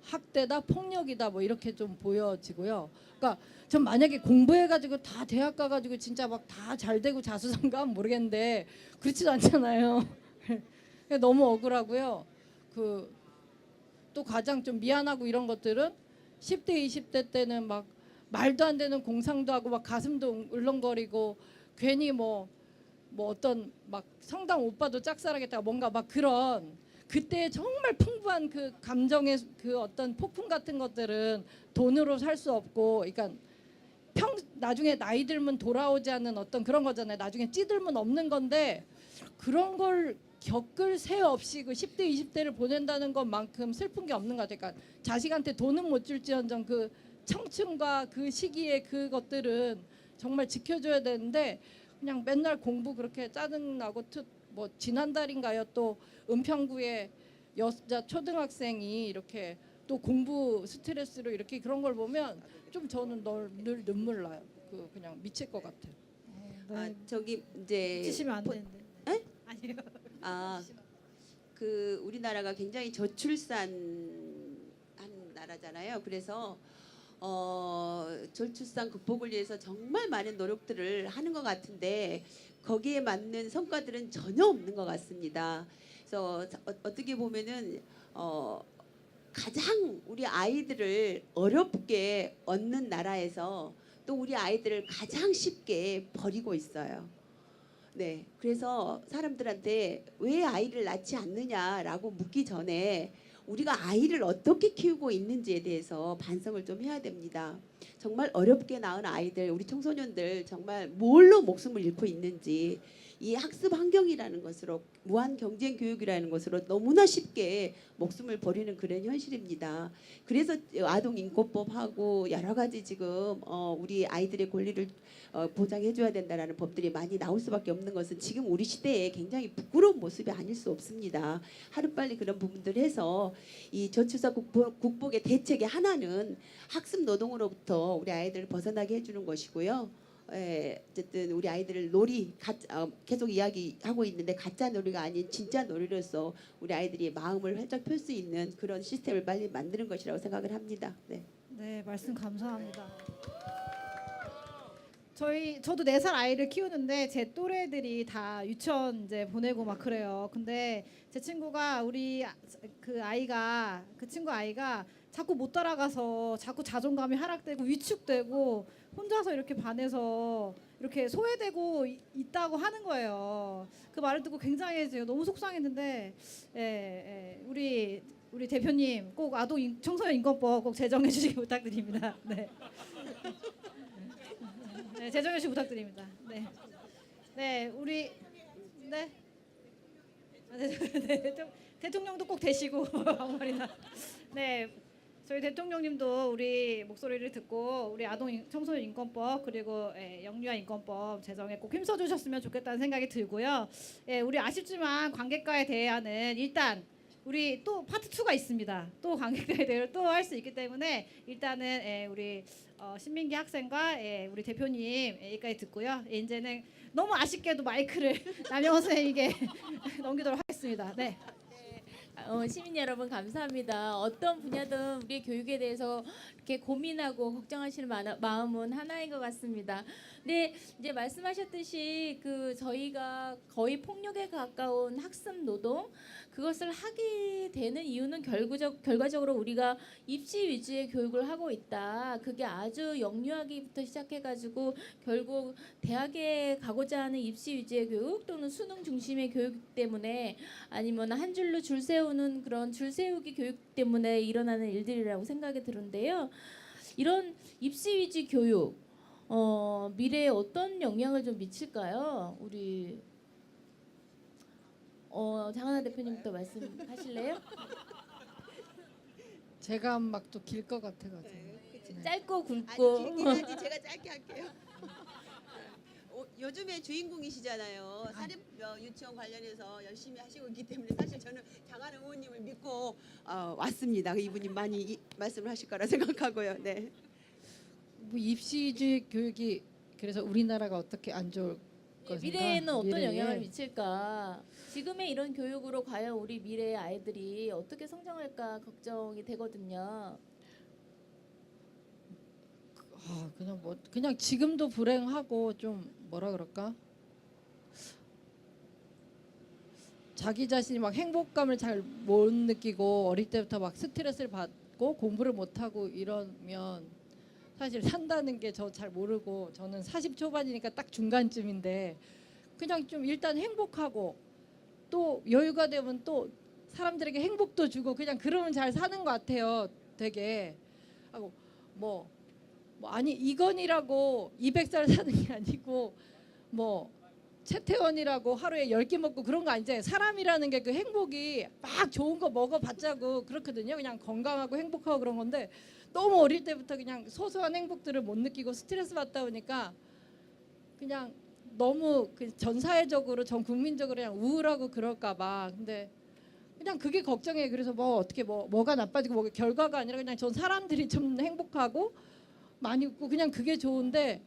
학대다 폭력이다 뭐 이렇게 좀 보여지고요. 그러니까 전 만약에 공부해가지고 다 대학 가가지고 진짜 막 다 잘 되고 자수성가하면 모르겠는데 그렇지도 않잖아요. 너무 억울하고요. 그 또 가장 좀 미안하고 이런 것들은 10대 20대 때는 막 말도 안 되는 공상도 하고 막 가슴도 울렁거리고 괜히 뭐 어떤 막 성당 오빠도 짝사랑했다가 뭔가 막 그런 그때 정말 풍부한 그 감정의 그 어떤 폭풍 같은 것들은 돈으로 살 수 없고, 그러니까 나중에 나이 들면 돌아오지 않는 어떤 그런 거잖아요. 나중에 찌들면 없는 건데 그런 걸 겪을 새 없이 그 10대 20대를 보낸다는 것만큼 슬픈 게 없는 것 같아요. 그러니까 자식한테 돈은 못 줄지언정 그 청춘과 그 시기에 그것들은 정말 지켜줘야 되는데 그냥 맨날 공부 그렇게 짜증나고 뭐 지난달인가요 또 은평구에 여자 초등학생이 이렇게 또 공부 스트레스로 이렇게 그런 걸 보면 좀 저는 늘 눈물 나요. 그냥 미칠 것 같아요. 아 저기 이제 치시면 안 되는데. 에? 아니요. 그 우리나라가 굉장히 저출산한 나라잖아요. 그래서 저출산 극복을 위해서 정말 많은 노력들을 하는 것 같은데 거기에 맞는 성과들은 전혀 없는 것 같습니다. 그래서 어떻게 보면은 가장 우리 아이들을 어렵게 얻는 나라에서 또 우리 아이들을 가장 쉽게 버리고 있어요. 네, 그래서 사람들한테 왜 아이를 낳지 않느냐라고 묻기 전에 우리가 아이를 어떻게 키우고 있는지에 대해서 반성을 좀 해야 됩니다. 정말 어렵게 낳은 아이들, 우리 청소년들 정말 뭘로 목숨을 잃고 있는지 이 학습 환경이라는 것으로 무한 경쟁 교육이라는 것으로 너무나 쉽게 목숨을 버리는 그런 현실입니다. 그래서 아동 인권법하고 여러 가지 지금 우리 아이들의 권리를 보장해 줘야 된다라는 법들이 많이 나올 수밖에 없는 것은 지금 우리 시대에 굉장히 부끄러운 모습이 아닐 수 없습니다. 하루빨리 그런 부분들을 해서 이 저출산 국복의 대책의 하나는 학습 노동으로부터 우리 아이들을 벗어나게 해주는 것이고요. 어쨌든 우리 아이들을 계속 이야기하고 있는데 가짜 놀이가 아닌 진짜 놀이로서 우리 아이들이 마음을 활짝 펼 수 있는 그런 시스템을 빨리 만드는 것이라고 생각을 합니다. 네. 네, 말씀 감사합니다. 저도 4살 아이를 키우는데 제 또래들이 다 유치원 이제 보내고 막 그래요. 근데 제 친구가 그 친구 아이가 자꾸 못 따라가서 자꾸 자존감이 하락되고 위축되고 혼자서 이렇게 반해서 이렇게 소외되고 있다고 하는 거예요. 그 말을 듣고 굉장히 제가 너무 속상했는데 우리 대표님 꼭 청소년 인권법 꼭 제정해 주시기 부탁드립니다. 네. 네, 제정해 주시기 부탁드립니다. 네. 네, 우리 네. 대통령도 꼭 되시고 말이나. 네. 저희 대통령님도 우리 목소리를 듣고 우리 청소년 인권법 그리고 영유아 인권법 제정에 꼭 힘써주셨으면 좋겠다는 생각이 들고요. 우리 아쉽지만 관객과의 대화는 일단 우리 또 파트 2가 있습니다. 또 관객과의 대화를 또 할 수 있기 때문에 일단은 우리 신민기 학생과 우리 대표님 여기까지 듣고요. 이제는 너무 아쉽게도 마이크를 남영원 선생님에게 넘기도록 하겠습니다. 네. 시민 여러분 감사합니다. 어떤 분야든 우리 교육에 대해서 이렇게 고민하고 걱정하시는 마음은 하나인 것 같습니다. 근데 이제 말씀하셨듯이 저희가 거의 폭력에 가까운 학습 노동 그것을 하게 되는 이유는 결과적으로 우리가 입시 위주의 교육을 하고 있다. 그게 아주 영유아기부터 시작해가지고 결국 대학에 가고자 하는 입시 위주의 교육 또는 수능 중심의 교육 때문에 아니면 한 줄로 줄 세우는 그런 줄 세우기 교육 때문에 일어나는 일들이라고 생각이 드는데요. 이런 입시 위주 교육 미래에 어떤 영향을 좀 미칠까요? 우리 장하나 대표님부터 말씀하실래요? 제가 막 또 길 것 같아가지고. 네. 짧고 아니 굵고. 길긴 하지 제가 짧게 할게요. 요즘에 주인공이시잖아요. 사립 유치원 관련해서 열심히 하시고 있기 때문에 사실 저는 장한 의원님을 믿고 왔습니다. 이분이 많이 말씀을 하실 거라 생각하고요. 네. 뭐 입시주의 교육이 그래서 우리나라가 어떻게 안 좋을 것인가? 미래에는 어떤 미래에. 영향을 미칠까? 지금의 이런 교육으로 과연 우리 미래의 아이들이 어떻게 성장할까 걱정이 되거든요. 그냥 지금도 불행하고 좀 뭐라 그럴까? 자기 자신이 막 행복감을 잘 못 느끼고 어릴 때부터 막 스트레스를 받고 공부를 못 하고 이러면 사실 산다는 게 저 잘 모르고 저는 40 초반이니까 딱 중간쯤인데 그냥 좀 일단 행복하고 또 여유가 되면 또 사람들에게 행복도 주고 그냥 그러면 잘 사는 것 같아요. 되게 하고 뭐 아니 이건희라고 200살 사는 게 아니고 뭐 최태원이라고 하루에 10개 먹고 그런 거 아니잖아요. 사람이라는 게 그 행복이 막 좋은 거 먹어봤자고 그렇거든요. 그냥 건강하고 행복하고 그런 건데 너무 어릴 때부터 그냥 소소한 행복들을 못 느끼고 스트레스 받다 보니까 그냥 너무 전 사회적으로 전 국민적으로 그냥 우울하고 그럴까 봐. 근데 그냥 그게 걱정이에요. 그래서 뭐 어떻게 뭐가 나빠지고 뭐 결과가 아니라 그냥 전 사람들이 좀 행복하고 많이 웃고 그냥 그게 좋은데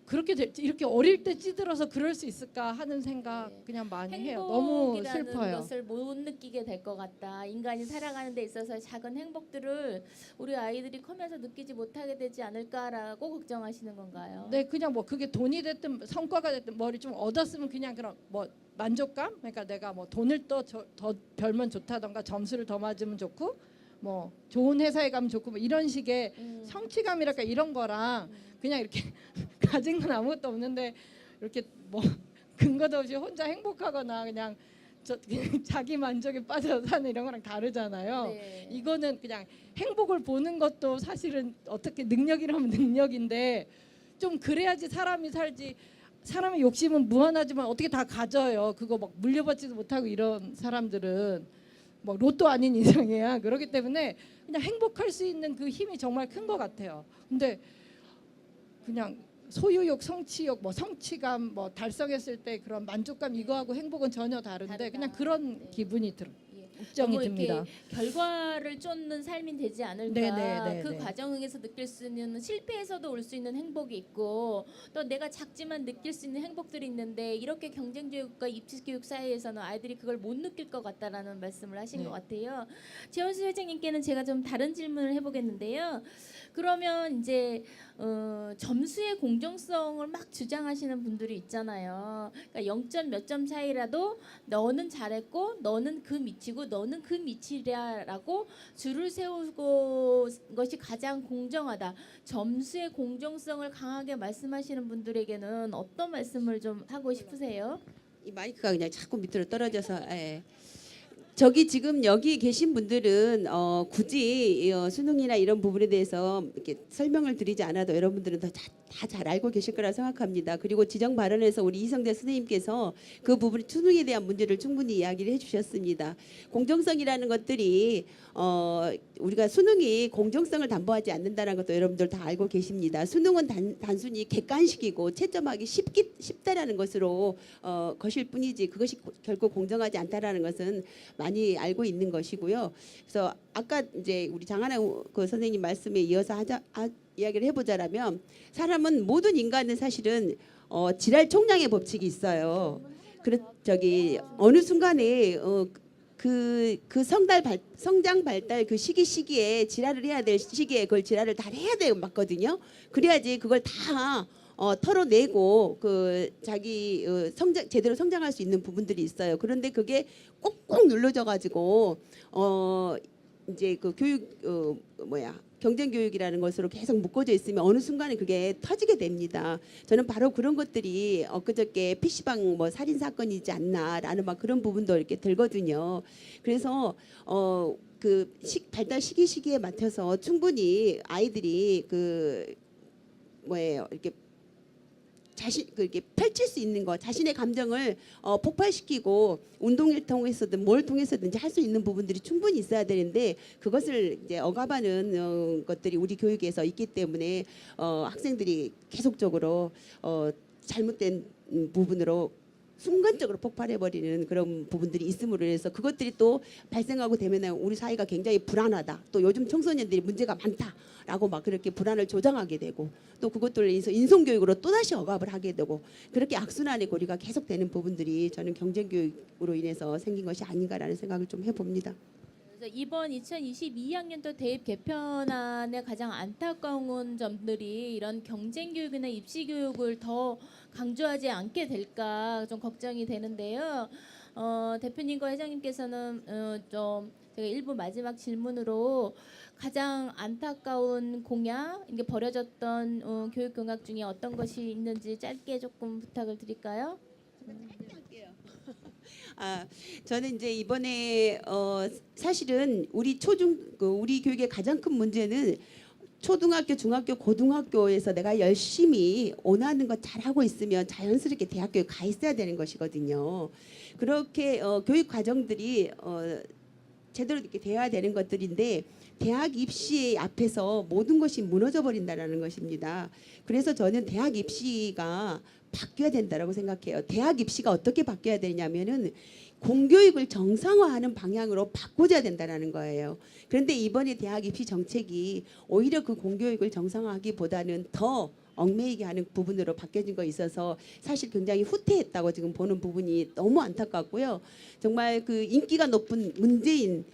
그렇게 이렇게 어릴 때 찌들어서 그럴 수 있을까 하는 생각 네. 그냥 많이 해요. 너무 행복이라는 슬퍼요. 것을 못 느끼게 될 것 같다. 인간이 살아가는 데 있어서 작은 행복들을 우리 아이들이 커면서 느끼지 못하게 되지 않을까라고 걱정하시는 건가요? 네, 그냥 뭐 그게 돈이 됐든 성과가 됐든 뭐를 좀 얻었으면 그냥 그런 뭐 만족감? 그러니까 내가 뭐 돈을 더 벌면 좋다던가 점수를 더 맞으면 좋고 뭐 좋은 회사에 가면 좋고 뭐 이런 식의 성취감이랄까 이런 거랑 그냥 이렇게 가진 건 아무것도 없는데 이렇게 뭐 근거도 없이 혼자 행복하거나 그냥 자기 만족에 빠져 사는 이런 거랑 다르잖아요. 네. 이거는 그냥 행복을 보는 것도 사실은 어떻게 능력이라면 능력인데 좀 그래야지 사람이 살지. 사람의 욕심은 무한하지만 어떻게 다 가져요. 그거 막 물려받지도 못하고 이런 사람들은 뭐 로또 아닌 이상이야. 그렇기 때문에 그냥 행복할 수 있는 그 힘이 정말 큰 것 같아요. 근데 그냥 소유욕, 성취욕, 뭐 성취감, 뭐 달성했을 때 그런 만족감 이거하고 행복은 전혀 다른데 다르다. 그냥 그런 네. 기분이 들어. 예. 걱정이 너무 이렇게 듭니다. 결과를 쫓는 삶이 되지 않을까. 네. 그 과정에서 느낄 수 있는 실패에서도 올 수 있는 행복이 있고 또 내가 작지만 느낄 수 있는 행복들이 있는데 이렇게 경쟁교육과 입시교육 사이에서는 아이들이 그걸 못 느낄 것 같다라는 말씀을 하신 네. 것 같아요. 최원수 회장님께는 제가 좀 다른 질문을 해보겠는데요. 그러면 이제 점수의 공정성을 막 주장하시는 분들이 있잖아요. 그러니까 0점 몇 점 차이라도 너는 잘했고 너는 그 밑이고 너는 그 밑이라라고 줄을 세우고 것이 가장 공정하다. 점수의 공정성을 강하게 말씀하시는 분들에게는 어떤 말씀을 좀 하고 싶으세요? 이 마이크가 그냥 자꾸 밑으로 떨어져서 저기 지금 여기 계신 분들은 굳이 수능이나 이런 부분에 대해서 이렇게 설명을 드리지 않아도 여러분들은 다 잘 알고 계실 거라 생각합니다. 그리고 지정 발언에서 우리 이성대 선생님께서 그 부분 수능에 대한 문제를 충분히 이야기를 해주셨습니다. 공정성이라는 것들이 우리가 수능이 공정성을 담보하지 않는다는 것도 여러분들 다 알고 계십니다. 수능은 단순히 객관식이고 채점하기 쉽다라는 것으로 것일 뿐이지 그것이 결국 공정하지 않다라는 것은 많이 알고 있는 것이고요. 그래서 아까 이제 우리 장하나 그 선생님 말씀에 이어서 이야기를 해보자라면 사람은 모든 인간은 사실은 지랄 총량의 법칙이 있어요. 저기 어느 순간에 그 성장 발달 그 시기에 지랄을 해야 될 시기에 그걸 지랄을 다 해야 되고 맞거든요. 그래야지 그걸 다 털어내고 그 자기 제대로 성장할 수 있는 부분들이 있어요. 그런데 그게 꼭꼭 눌러져 가지고 이제 그 교육 경쟁 교육이라는 것으로 계속 묶어져 있으면 어느 순간에 그게 터지게 됩니다. 저는 바로 그런 것들이 엊그저께 PC방 뭐 살인 사건이지 않나라는 막 그런 부분도 이렇게 들거든요. 그래서 그 발달 시기에 맞춰서 충분히 아이들이 그 이렇게 자신 그렇게 펼칠 수 있는 것, 자신의 감정을 폭발시키고 운동을 통해서든 뭘 통해서든지 할 수 있는 부분들이 충분히 있어야 되는데 그것을 이제 억압하는 것들이 우리 교육에서 있기 때문에 학생들이 계속적으로 잘못된 부분으로 순간적으로 폭발해버리는 그런 부분들이 있음으로 해서 그것들이 또 발생하고 되면 우리 사회가 굉장히 불안하다. 또 요즘 청소년들이 문제가 많다라고 막 그렇게 불안을 조장하게 되고 또 그것들을 인해서 인성교육으로 또다시 억압을 하게 되고 그렇게 악순환의 고리가 계속되는 부분들이 저는 경쟁교육으로 인해서 생긴 것이 아닌가라는 생각을 좀 해봅니다. 그래서 이번 2022학년도 대입 개편안의 가장 안타까운 점들이 이런 경쟁 교육이나 입시 교육을 더 강조하지 않게 될까 좀 걱정이 되는데요. 대표님과 회장님께서는 좀 제가 일부 마지막 질문으로 가장 안타까운 공약, 이게 버려졌던 교육 공약 중에 어떤 것이 있는지 짧게 조금 부탁을 드릴까요? 저는 이제 이번에 사실은 우리 우리 교육의 가장 큰 문제는 초등학교, 중학교, 고등학교에서 내가 열심히 원하는 것 잘하고 있으면 자연스럽게 대학교에 가 있어야 되는 것이거든요. 그렇게 교육 과정들이 제대로 이렇게 되어야 되는 것들인데 대학 입시 앞에서 모든 것이 무너져 버린다라는 것입니다. 그래서 저는 대학 입시가 바뀌어야 된다라고 생각해요. 대학 입시가 어떻게 바뀌어야 되냐면은 공교육을 정상화하는 방향으로 바꿔줘야 된다라는 거예요. 그런데 이번에 대학 입시 정책이 오히려 그 공교육을 정상화하기보다는 더 얽매이게 하는 부분으로 바뀌어진 거 있어서 사실 굉장히 후퇴했다고 지금 보는 부분이 너무 안타깝고요. 정말 그 인기가 높은 문재인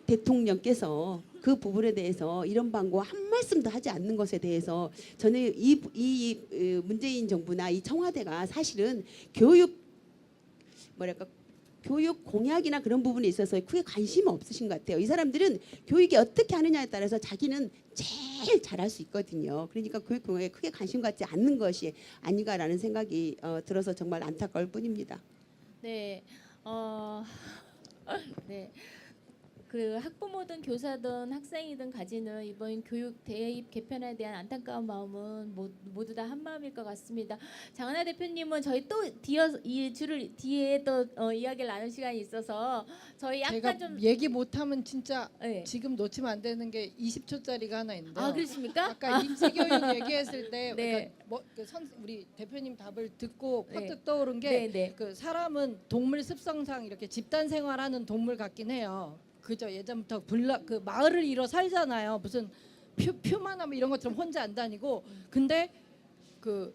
대통령께서 그 부분에 대해서 이런 방구 한 말씀도 하지 않는 것에 대해서 저는 이 문재인 정부나 이 청와대가 사실은 교육 공약이나 그런 부분에 있어서 크게 관심 없으신 것 같아요. 이 사람들은 교육이 어떻게 하느냐에 따라서 자기는 제일 잘할 수 있거든요. 그러니까 교육 공약에 크게 관심 갖지 않는 것이 아닌가라는 생각이 들어서 정말 안타까울 뿐입니다. 네, 네. 그 학부모든 교사든 학생이든 가지는 이번 교육 대입 개편에 대한 안타까운 마음은 모두 다 한 마음일 것 같습니다. 장하나 대표님은 저희 또 이 줄을 뒤에 또 이야기를 나눌 시간이 있어서 저희 약간 제가 좀 얘기 못하면 진짜 네. 지금 놓치면 안 되는 게 20초짜리가 하나 있는데 아 그렇습니까? 아까 입시교육 얘기했을 때 네. 우리 대표님 답을 듣고 네. 퍼뜩 떠오른 게 네, 네. 그 사람은 동물 습성상 이렇게 집단 생활하는 동물 같긴 해요. 그죠? 예전부터 그 마을을 이뤄 살잖아요. 무슨 표만 하면 이런 것처럼 혼자 안 다니고 근데 그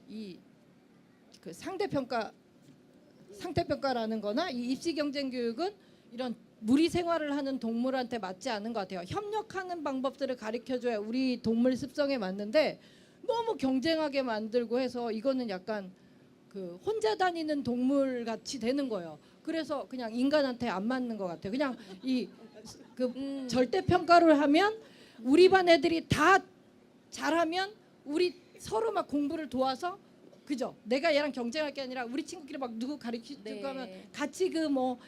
상대평가라는 거나 이 입시 경쟁 교육은 이런 무리 생활을 하는 동물한테 맞지 않은 것 같아요. 협력하는 방법들을 가르쳐줘야 우리 동물 습성에 맞는데 너무 경쟁하게 만들고 해서 이거는 약간 그 혼자 다니는 동물 같이 되는 거예요. 그래서 그냥 인간한테 안 맞는 것 같아요. 그냥 절대 평가를 하면 우리 반 애들이 다 잘하면 우리 서로 막 공부를 도와서 그죠? 내가 얘랑 경쟁할 게 아니라 우리 친구끼리 막 누구 가르치고 네. 하면 같이 그 뭐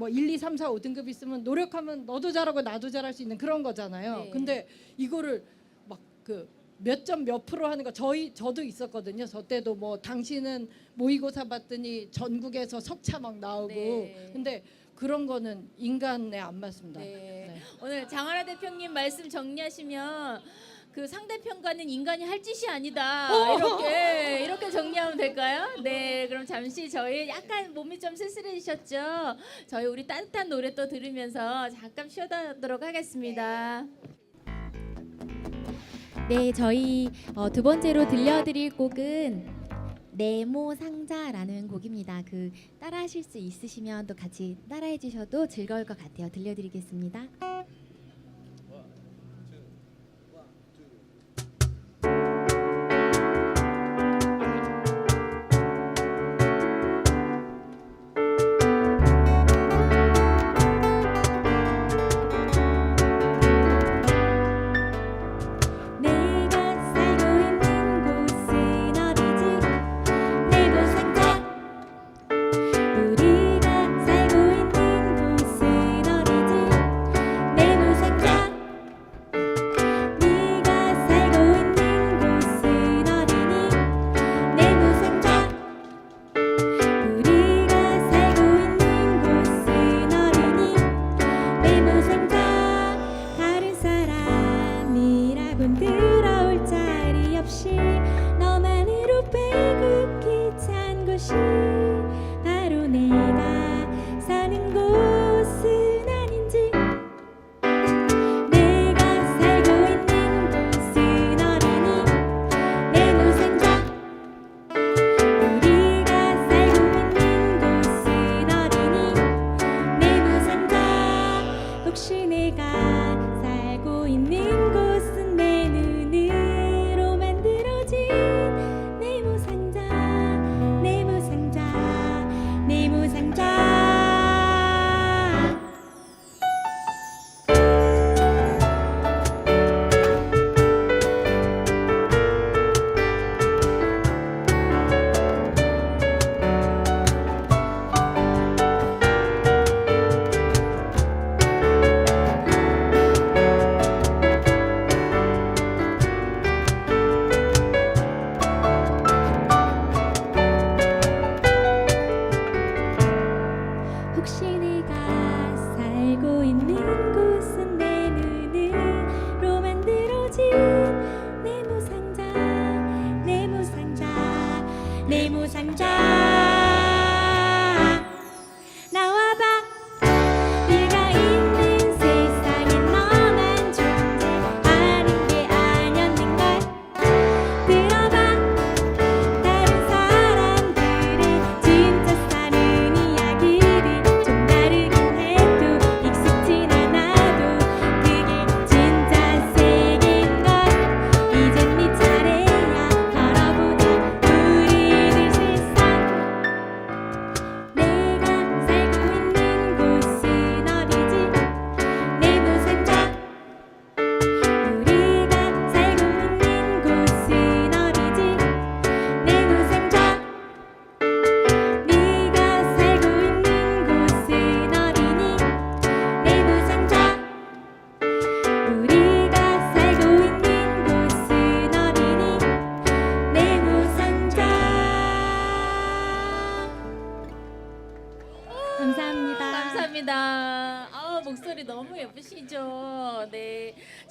1, 2, 3, 4, 5등급 있으면 노력하면 너도 잘하고 나도 잘할 수 있는 그런 거잖아요. 네. 근데 이거를 막 그 몇 점 몇 프로 하는 거 저도 있었거든요. 저 때도 뭐 당신은 모의고사 봤더니 전국에서 석차 막 나오고 네. 근데 그런 거는 인간에 안 맞습니다. 네. 네. 오늘 장하나 대표님 말씀 정리하시면 그 상대평가는 인간이 할 짓이 아니다 이렇게 정리하면 될까요? 네, 그럼 잠시 저희 약간 몸이 좀 쓸쓸해지셨죠? 저희 우리 따뜻한 노래 또 들으면서 잠깐 쉬어가도록 하겠습니다. 네, 저희 두 번째로 들려드릴 곡은 네모 상자라는 곡입니다. 그 따라하실 수 있으시면 또 같이 따라해 주셔도 즐거울 것 같아요. 들려드리겠습니다. 네모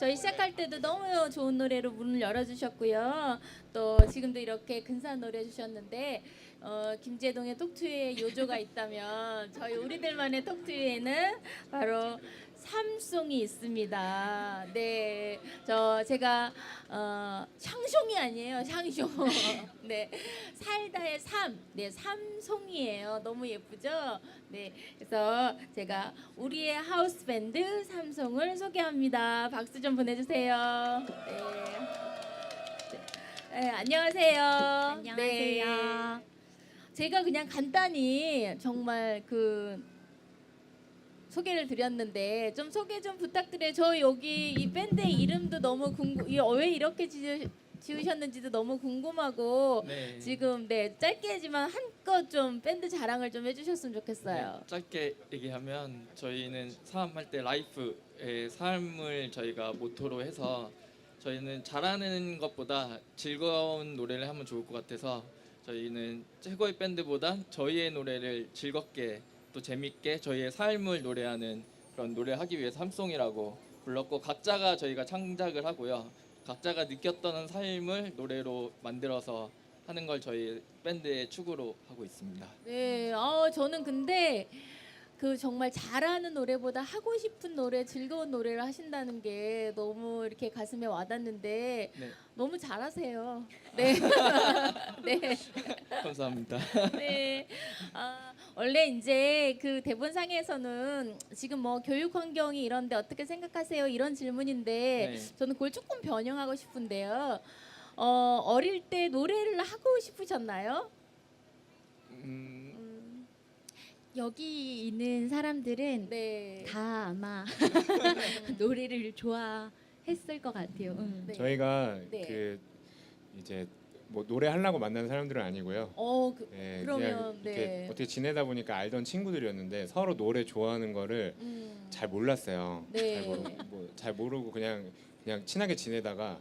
저희 시작할 때도 너무 좋은 노래로 문을 열어주셨고요. 또 지금도 이렇게 근사한 노래 주셨는데 김재동의 톡투이에 요조가 있다면 저희 우리들만의 톡투이에는 바로 삼송이 있습니다. 네, 제가 샹숑이 아니에요, 샹숑. 네, 살다의 삼, 네, 삼송이에요. 너무 예쁘죠? 네, 그래서 제가 우리의 하우스 밴드 삼송을 소개합니다. 박수 좀 보내주세요. 네, 네, 안녕하세요. 안녕하세요. 네, 제가 그냥 간단히 정말 소개를 드렸는데 좀 소개 좀 부탁드려요. 저 여기 이 밴드의 이름도 너무 왜 이렇게 지으셨는지도 너무 궁금하고 네. 지금 네 짧게지만 한껏 좀 밴드 자랑을 좀 해주셨으면 좋겠어요. 네, 짧게 얘기하면 저희는 사업할 때 라이프의 삶을 저희가 모토로 해서 저희는 잘하는 것보다 즐거운 노래를 하면 좋을 것 같아서 저희는 최고의 밴드보다 저희의 노래를 즐겁게 또 재밌게 저희의 삶을 노래하는 그런 노래를 하기 위해서 삼송이라고 불렀고 각자가 저희가 창작을 하고요. 각자가 느꼈던 삶을 노래로 만들어서 하는 걸 저희 밴드의 축으로 하고 있습니다. 네, 저는 근데 정말 잘하는 노래보다 하고 싶은 노래, 즐거운 노래를 하신다는 게 너무 이렇게 가슴에 와닿는데 네, 너무 잘하세요. 네, 네. 감사합니다. 네. 원래 이제 대본상에서는 지금 뭐 교육 환경이 이런데 어떻게 생각하세요? 이런 질문인데 네. 저는 그걸 조금 변형하고 싶은데요. 어릴 때 노래를 하고 싶으셨나요? 여기 있는 사람들은 네. 다 아마 노래를 좋아했을 것 같아요. 네. 저희가 네. 이제 뭐 노래 하려고 만난 사람들은 아니고요. 네, 그냥 그러면 이렇게 네. 어떻게 지내다 보니까 알던 친구들이었는데 서로 노래 좋아하는 거를 잘 몰랐어요. 네. 잘 모르고 그냥 친하게 지내다가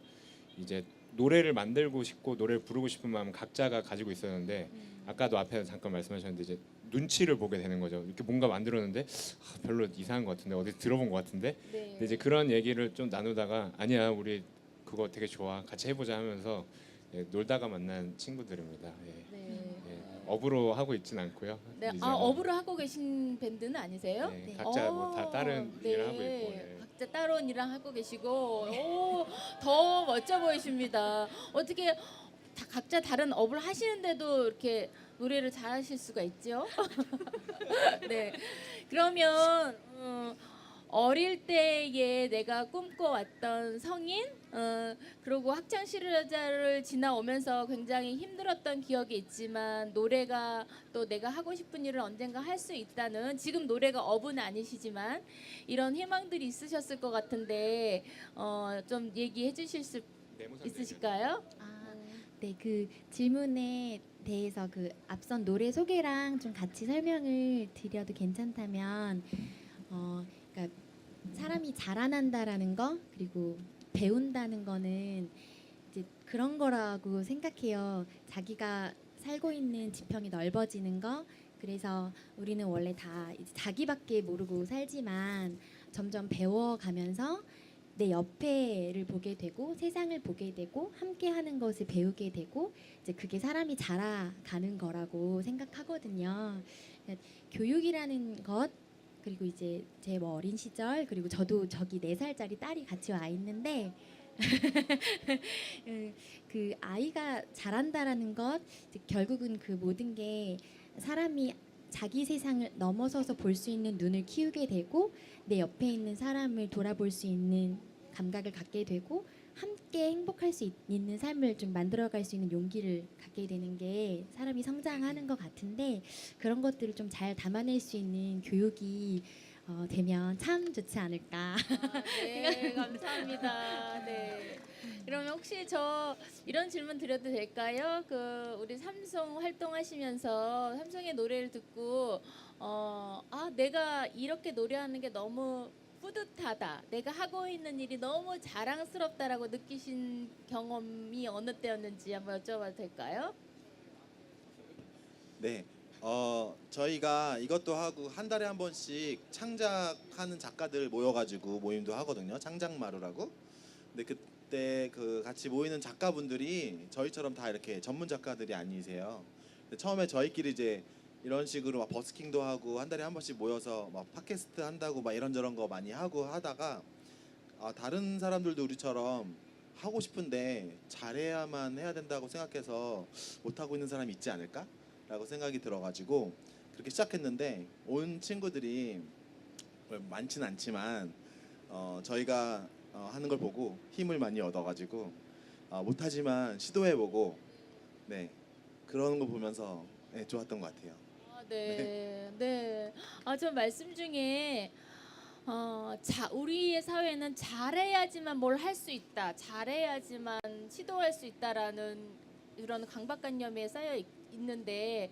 이제 노래를 만들고 싶고 노래를 부르고 싶은 마음 각자가 가지고 있었는데 아까도 앞에 잠깐 말씀하셨는데 이제 눈치를 보게 되는 거죠. 이렇게 뭔가 만들었는데 별로 이상한 것 같은데 어디 들어본 것 같은데 네. 근데 이제 그런 얘기를 좀 나누다가 아니야 우리 그거 되게 좋아 같이 해보자 하면서 놀다가 만난 친구들입니다. 네. 업으로 하고 있진 않고요. 네. 이제 업으로 하고 계신 밴드는 아니세요? 네, 각자 뭐 다 다른 네. 일을 하고 있고. 네. 각자 따로 일을 하고 계시고 더 멋져 보이십니다. 어떻게 각자 다른 업을 하시는데도 이렇게 노래를 잘하실 수가 있죠? 네. 그러면 어릴 때에 내가 꿈꿔왔던 성인, 그리고 학창 시절을 지나오면서 굉장히 힘들었던 기억이 있지만 노래가 또 내가 하고 싶은 일을 언젠가 할 수 있다는 지금 노래가 업은 아니시지만 이런 희망들이 있으셨을 것 같은데 좀 얘기해 주실 수 있으실까요? 네, 그 질문에 대해서 앞선 노래 소개랑 좀 같이 설명을 드려도 괜찮다면, 그러니까 사람이 자라난다라는 거 그리고 배운다는 거는 이제 그런 거라고 생각해요. 자기가 살고 있는 지평이 넓어지는 거. 그래서 우리는 원래 다 이제 자기밖에 모르고 살지만 점점 배워가면서 내 옆에를 보게 되고 세상을 보게 되고 함께 하는 것을 배우게 되고 이제 그게 사람이 자라가는 거라고 생각하거든요. 그러니까 교육이라는 것 그리고 이제 제 뭐 어린 시절 그리고 저도 저기 4살짜리 딸이 같이 와 있는데 그 아이가 자란다라는 것 결국은 그 모든 게 사람이 자기 세상을 넘어서서 볼 수 있는 눈을 키우게 되고 내 옆에 있는 사람을 돌아볼 수 있는 감각을 갖게 되고 함께 행복할 수 있는 삶을 좀 만들어갈 수 있는 용기를 갖게 되는 게 사람이 성장하는 것 같은데 그런 것들을 좀 잘 담아낼 수 있는 교육이 되면 참 좋지 않을까. 네, 감사합니다. 네. 그러면 혹시 저 이런 질문 드려도 될까요? 우리 삼송 활동하시면서 삼송의 노래를 듣고 내가 이렇게 노래하는 게 너무 뿌듯하다. 내가 하고 있는 일이 너무 자랑스럽다라고 느끼신 경험이 어느 때였는지 한번 여쭤봐도 될까요? 네. 저희가 이것도 하고 한 달에 한 번씩 창작하는 작가들 모여가지고 모임도 하거든요. 창작마루라고. 근데 그때 그 같이 모이는 작가분들이 저희처럼 다 이렇게 전문 작가들이 아니세요. 근데 처음에 저희끼리 이제 이런 식으로 막 버스킹도 하고 한 달에 한 번씩 모여서 막 팟캐스트 한다고 막 이런저런 거 많이 하고 하다가 다른 사람들도 우리처럼 하고 싶은데 잘해야만 해야 된다고 생각해서 못하고 있는 사람이 있지 않을까라고 생각이 들어가지고 그렇게 시작했는데 온 친구들이 많진 않지만 저희가 하는 걸 보고 힘을 많이 얻어가지고 못하지만 시도해보고 네 그런 거 보면서 네, 좋았던 것 같아요. 네. 저 말씀 중에 우리의 사회는 잘해야지만 뭘 할 수 있다, 잘해야지만 시도할 수 있다라는 이런 강박관념에 쌓여 있는데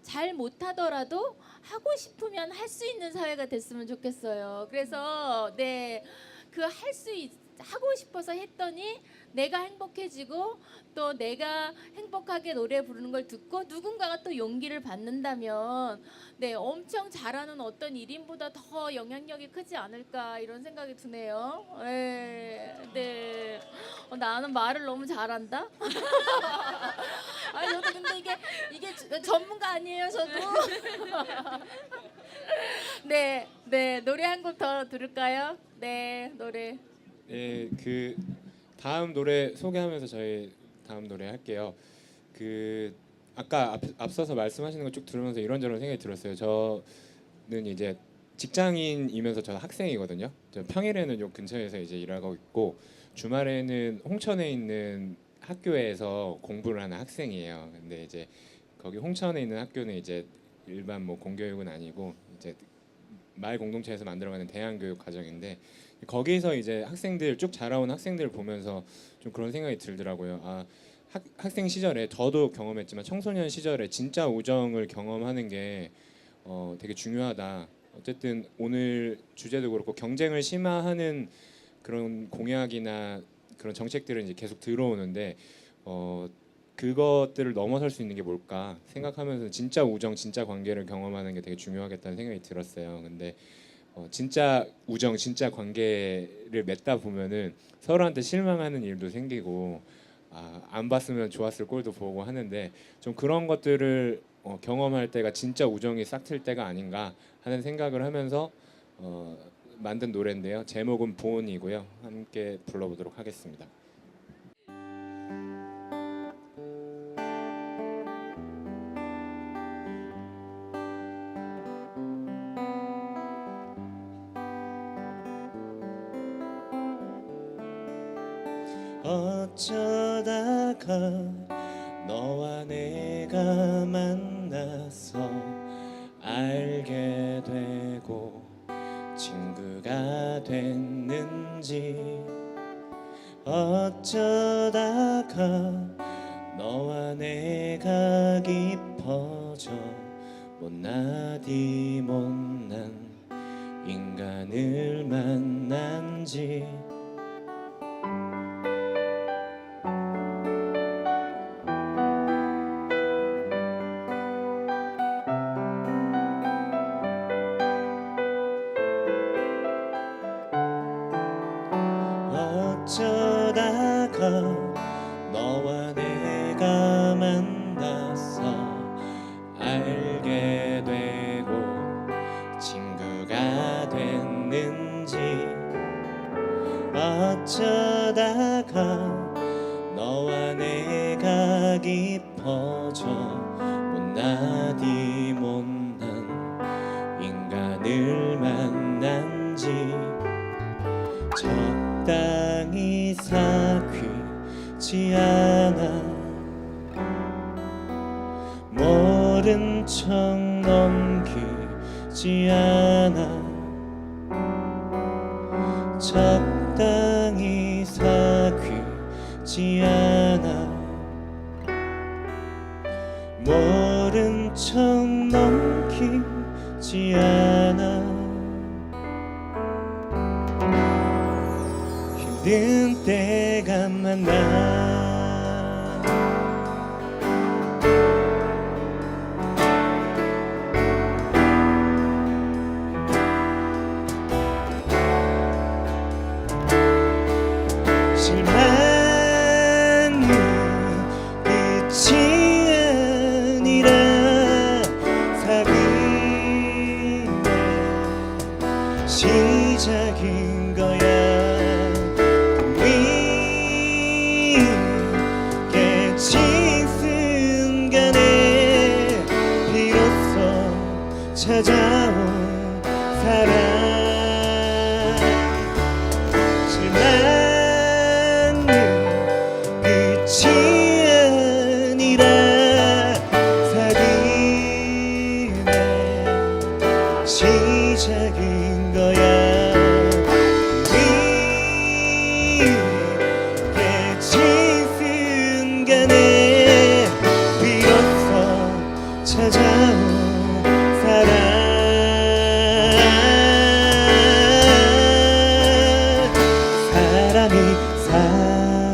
잘 못하더라도 하고 싶으면 할 수 있는 사회가 됐으면 좋겠어요. 그래서 네, 그 하고 싶어서 했더니 내가 행복해지고 또 내가 행복하게 노래 부르는 걸 듣고 누군가가 또 용기를 받는다면 네, 엄청 잘하는 어떤 일인보다 더 영향력이 크지 않을까 이런 생각이 드네요. 네. 나는 말을 너무 잘한다. 저도 근데 이게 전문가 아니에요, 저도. 네, 노래 한 곡 더 들을까요? 네, 노래. 네, 그 다음 노래 소개하면서 저희 다음 노래 할게요. 그 아까 앞서서 말씀하시는 거 쭉 들으면서 이런저런 생각이 들었어요. 저는 이제 직장인이면서 저는 학생이거든요. 저 평일에는 요 근처에서 이제 일하고 있고 주말에는 홍천에 있는 학교에서 공부를 하는 학생이에요. 근데 이제 거기 홍천에 있는 학교는 이제 일반 뭐 공교육은 아니고 이제 마을 공동체에서 만들어가는 대안교육 과정인데 거기서 이제 학생들 쭉 자라온 학생들을 보면서 좀 그런 생각이 들더라고요. 학생 시절에 저도 경험했지만 청소년 시절에 진짜 우정을 경험하는 게 되게 중요하다. 어쨌든 오늘 주제도 그렇고 경쟁을 심화하는 그런 공약이나 그런 정책들은 이제 계속 들어오는데 그것들을 넘어설 수 있는 게 뭘까 생각하면서 진짜 우정, 진짜 관계를 경험하는 게 되게 중요하겠다는 생각이 들었어요. 근데 진짜 우정, 진짜 관계를 맺다 보면은 서로한테 실망하는 일도 생기고 안 봤으면 좋았을 꼴도 보고 하는데 좀 그런 것들을 경험할 때가 진짜 우정이 싹 틀 때가 아닌가 하는 생각을 하면서 만든 노래인데요. 제목은 보온이고요. 함께 불러보도록 하겠습니다. 어쩌다가 너와 내가 만나서 알게 되고 친구가 됐는지 어쩌다가 너와 내가 깊어져 못나디 못난 인간을 만난지 어쩌다가 너와 내가 만나서 알게 되고 친구가 됐는지 어쩌다가 너와 내가 깊어져 못나디 못난 인간을 만난지 적당히 사귀지 않아 모른 척 넘기지 않아 적당히 사귀지 않아 모른 척 넘기지 않아 힘든 때가 많아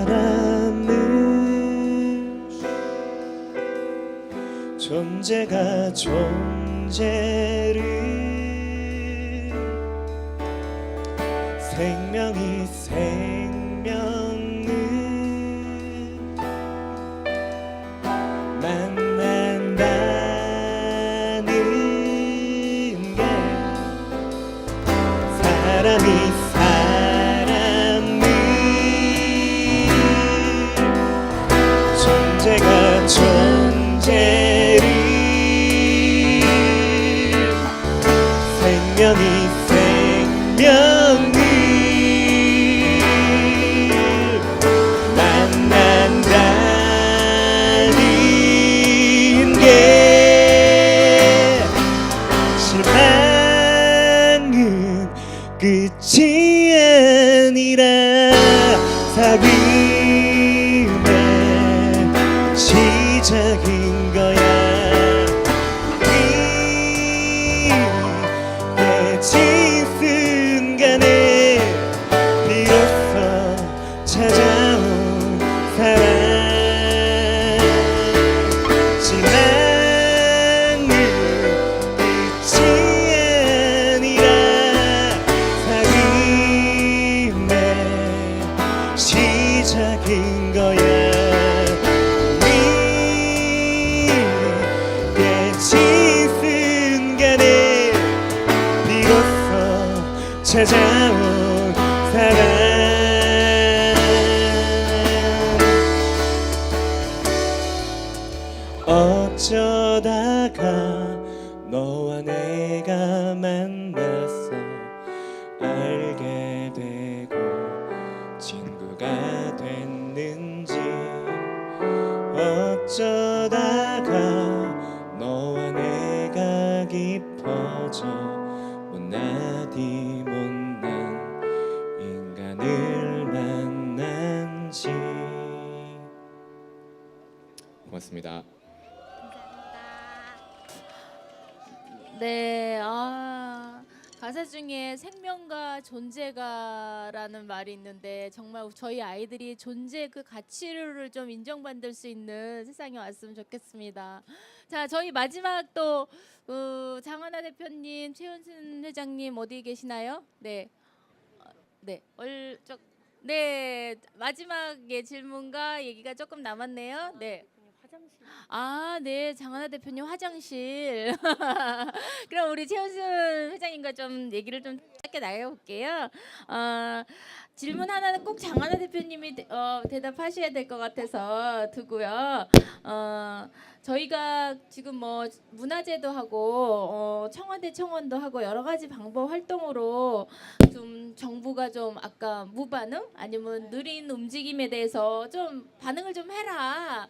사람은 존재가 존재를 생명이 생명을 만난다는 게 사람이 사람을 존재가 존재를 생명이 생명을 만난다는 게 실망은 끝이 아니라 삶의 시작인 거야. 깨진 순간에 비로소 찾아온 사랑. 지나는 끝이 아니라 삶의 시작인 거야. 깨진 순간에 비로소 찾아온 사랑. 어쩌다가 너와 내가 만났어 알게 되고 친구가 됐는지. 어쩌다가 너와 내가 깊어져 못나디 못난 인간을 만난지. 고맙습니다. 네, 가사 중에 생명과 존재가라는 말이 있는데 정말 저희 아이들이 존재 그 가치를 좀 인정받을 수 있는 세상에 왔으면 좋겠습니다. 자, 저희 마지막 또 장하나 대표님, 최은순 회장님 어디 계시나요? 네, 네, 마지막에 질문과 얘기가 조금 남았네요. 네. 네, 장하나 대표님 화장실. 그럼 우리 최은순 회장님과 좀 얘기를 좀 짧게 나눠볼게요. 질문 하나는 꼭 장하나 대표님이 대답하셔야 될 것 같아서 두고요. 저희가 지금 뭐 문화제도 하고 청와대 청원도 하고 여러 가지 방법 활동으로 좀 정부가 좀 아까 무반응 아니면 느린 움직임에 대해서 좀 반응을 좀 해라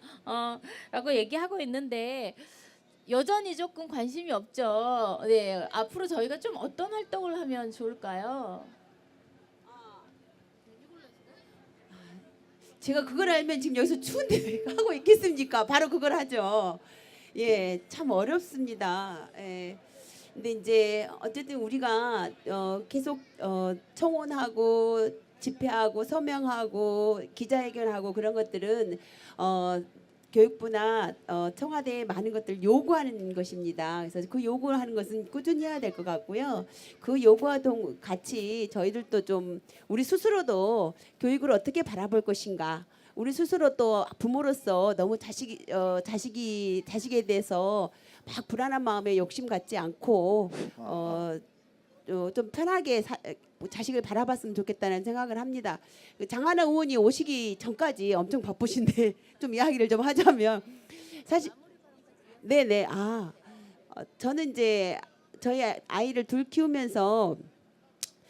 라고 얘기하고 있는데 여전히 조금 관심이 없죠. 네, 앞으로 저희가 좀 어떤 활동을 하면 좋을까요? 제가 그걸 알면 지금 여기서 추운데 왜 하고 있겠습니까? 바로 그걸 하죠. 예, 참 어렵습니다. 예. 근데 이제 어쨌든 우리가 계속 청원하고 집회하고 서명하고 기자회견하고 그런 것들은 교육부나 청와대에 많은 것들 요구하는 것입니다. 그래서 그 요구하는 것은 꾸준히 해야 될 것 같고요. 그 요구와 같이 저희들도 좀 우리 스스로도 교육을 어떻게 바라볼 것인가. 우리 스스로 또 부모로서 너무 자식에 대해서 막 불안한 마음에 욕심 갖지 않고 좀 편하게 자식을 바라봤으면 좋겠다는 생각을 합니다. 장하나 의원이 오시기 전까지 엄청 바쁘신데 좀 이야기를 좀 하자면 사실 네네 저는 이제 저희 아이를 둘 키우면서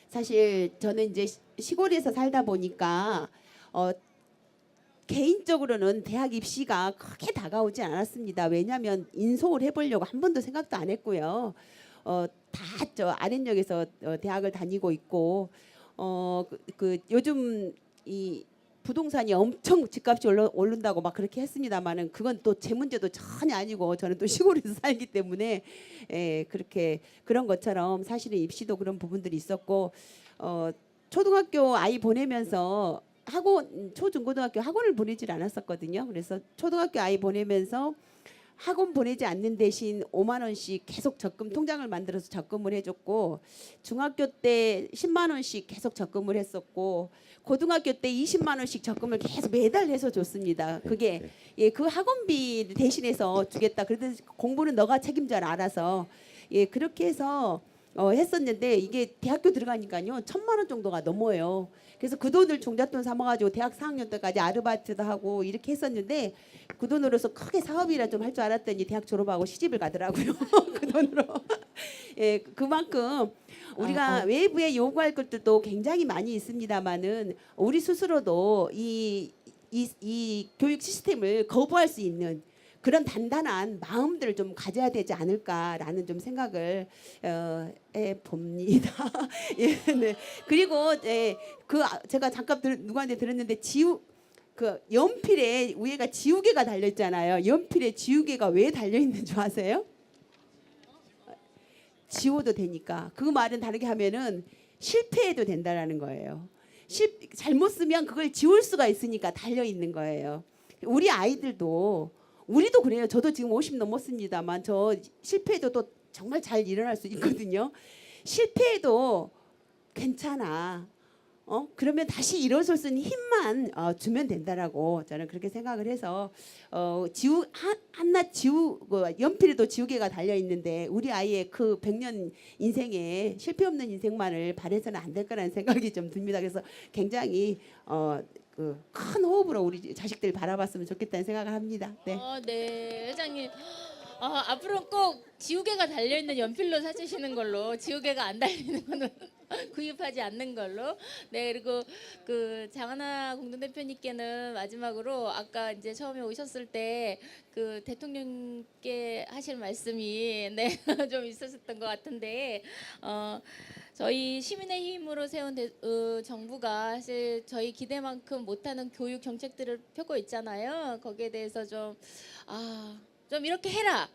사실 저는 이제 시골에서 살다 보니까 개인적으로는 대학 입시가 크게 다가오지 않았습니다. 왜냐하면 인서울 해보려고 한 번도 생각도 안 했고요. 다 저 아랫역에서 대학을 다니고 있고 요즘 이 부동산이 엄청 집값이 오른다고 막 그렇게 했습니다만은 그건 또 제 문제도 전혀 아니고 저는 또 시골에서 살기 때문에 그렇게 그런 것처럼 사실은 입시도 그런 부분들이 있었고 초등학교 아이 보내면서 학원 초중고등학교 학원을 보내질 않았었거든요. 그래서 초등학교 아이 보내면서 학원 보내지 않는 대신 5만 원씩 계속 적금 통장을 만들어서 적금을 해줬고, 중학교 때 10만 원씩 계속 적금을 했었고, 고등학교 때 20만 원씩 적금을 계속 매달 해서 줬습니다. 그게 예, 그 학원비 대신해서 주겠다. 그래도 공부는 너가 책임져라 알아서 예, 그렇게 해서 했었는데, 이게 대학교 들어가니까요 1,000만 원 정도가 넘어요. 그래서 그 돈을 종잣돈 삼아가지고 대학 4학년 때까지 아르바이트도 하고 이렇게 했었는데, 그 돈으로서 크게 사업이라 좀 할 줄 알았더니 대학 졸업하고 시집을 가더라고요. 그 돈으로. 예, 그만큼 우리가 외부에 요구할 것들도 굉장히 많이 있습니다만은 우리 스스로도 이 교육 시스템을 거부할 수 있는 그런 단단한 마음들을 좀 가져야 되지 않을까라는 좀 생각을 해 봅니다. 예, 네. 그리고 제가 잠깐 누구한테 들었는데 그 연필에 위에가 지우개가 달려 있잖아요. 연필에 지우개가 왜 달려 있는 줄 아세요? 지워도 되니까. 그 말은 다르게 하면은 실패해도 된다라는 거예요. 잘못 쓰면 그걸 지울 수가 있으니까 달려 있는 거예요. 우리 아이들도 우리도 그래요. 저도 지금 50 넘었습니다만 저 실패해도 또 정말 잘 일어날 수 있거든요. 실패해도 괜찮아. 그러면 다시 일어설 수 있는 힘만 주면 된다라고 저는 그렇게 생각을 해서 한낱 연필에도 지우개가 달려 있는데 우리 아이의 그 100년 인생에 실패 없는 인생만을 바래서는 안 될 거라는 생각이 좀 듭니다. 그래서 굉장히 그 큰 호흡으로 우리 자식들 바라봤으면 좋겠다는 생각을 합니다. 네. 네, 회장님. 앞으로 꼭 지우개가 달려 있는 연필로 사주시는 걸로, 지우개가 안 달리는 거는 구입하지 않는 걸로. 네, 그리고 그 장하나 공동대표님께는 마지막으로 아까 이제 처음에 오셨을 때 그 대통령께 하실 말씀이 좀 있으셨던 것 같은데, 저희 시민의 힘으로 세운 정부가 사실 저희 기대만큼 못하는 교육 정책들을 펴고 있잖아요. 거기에 대해서 좀 이렇게 해라.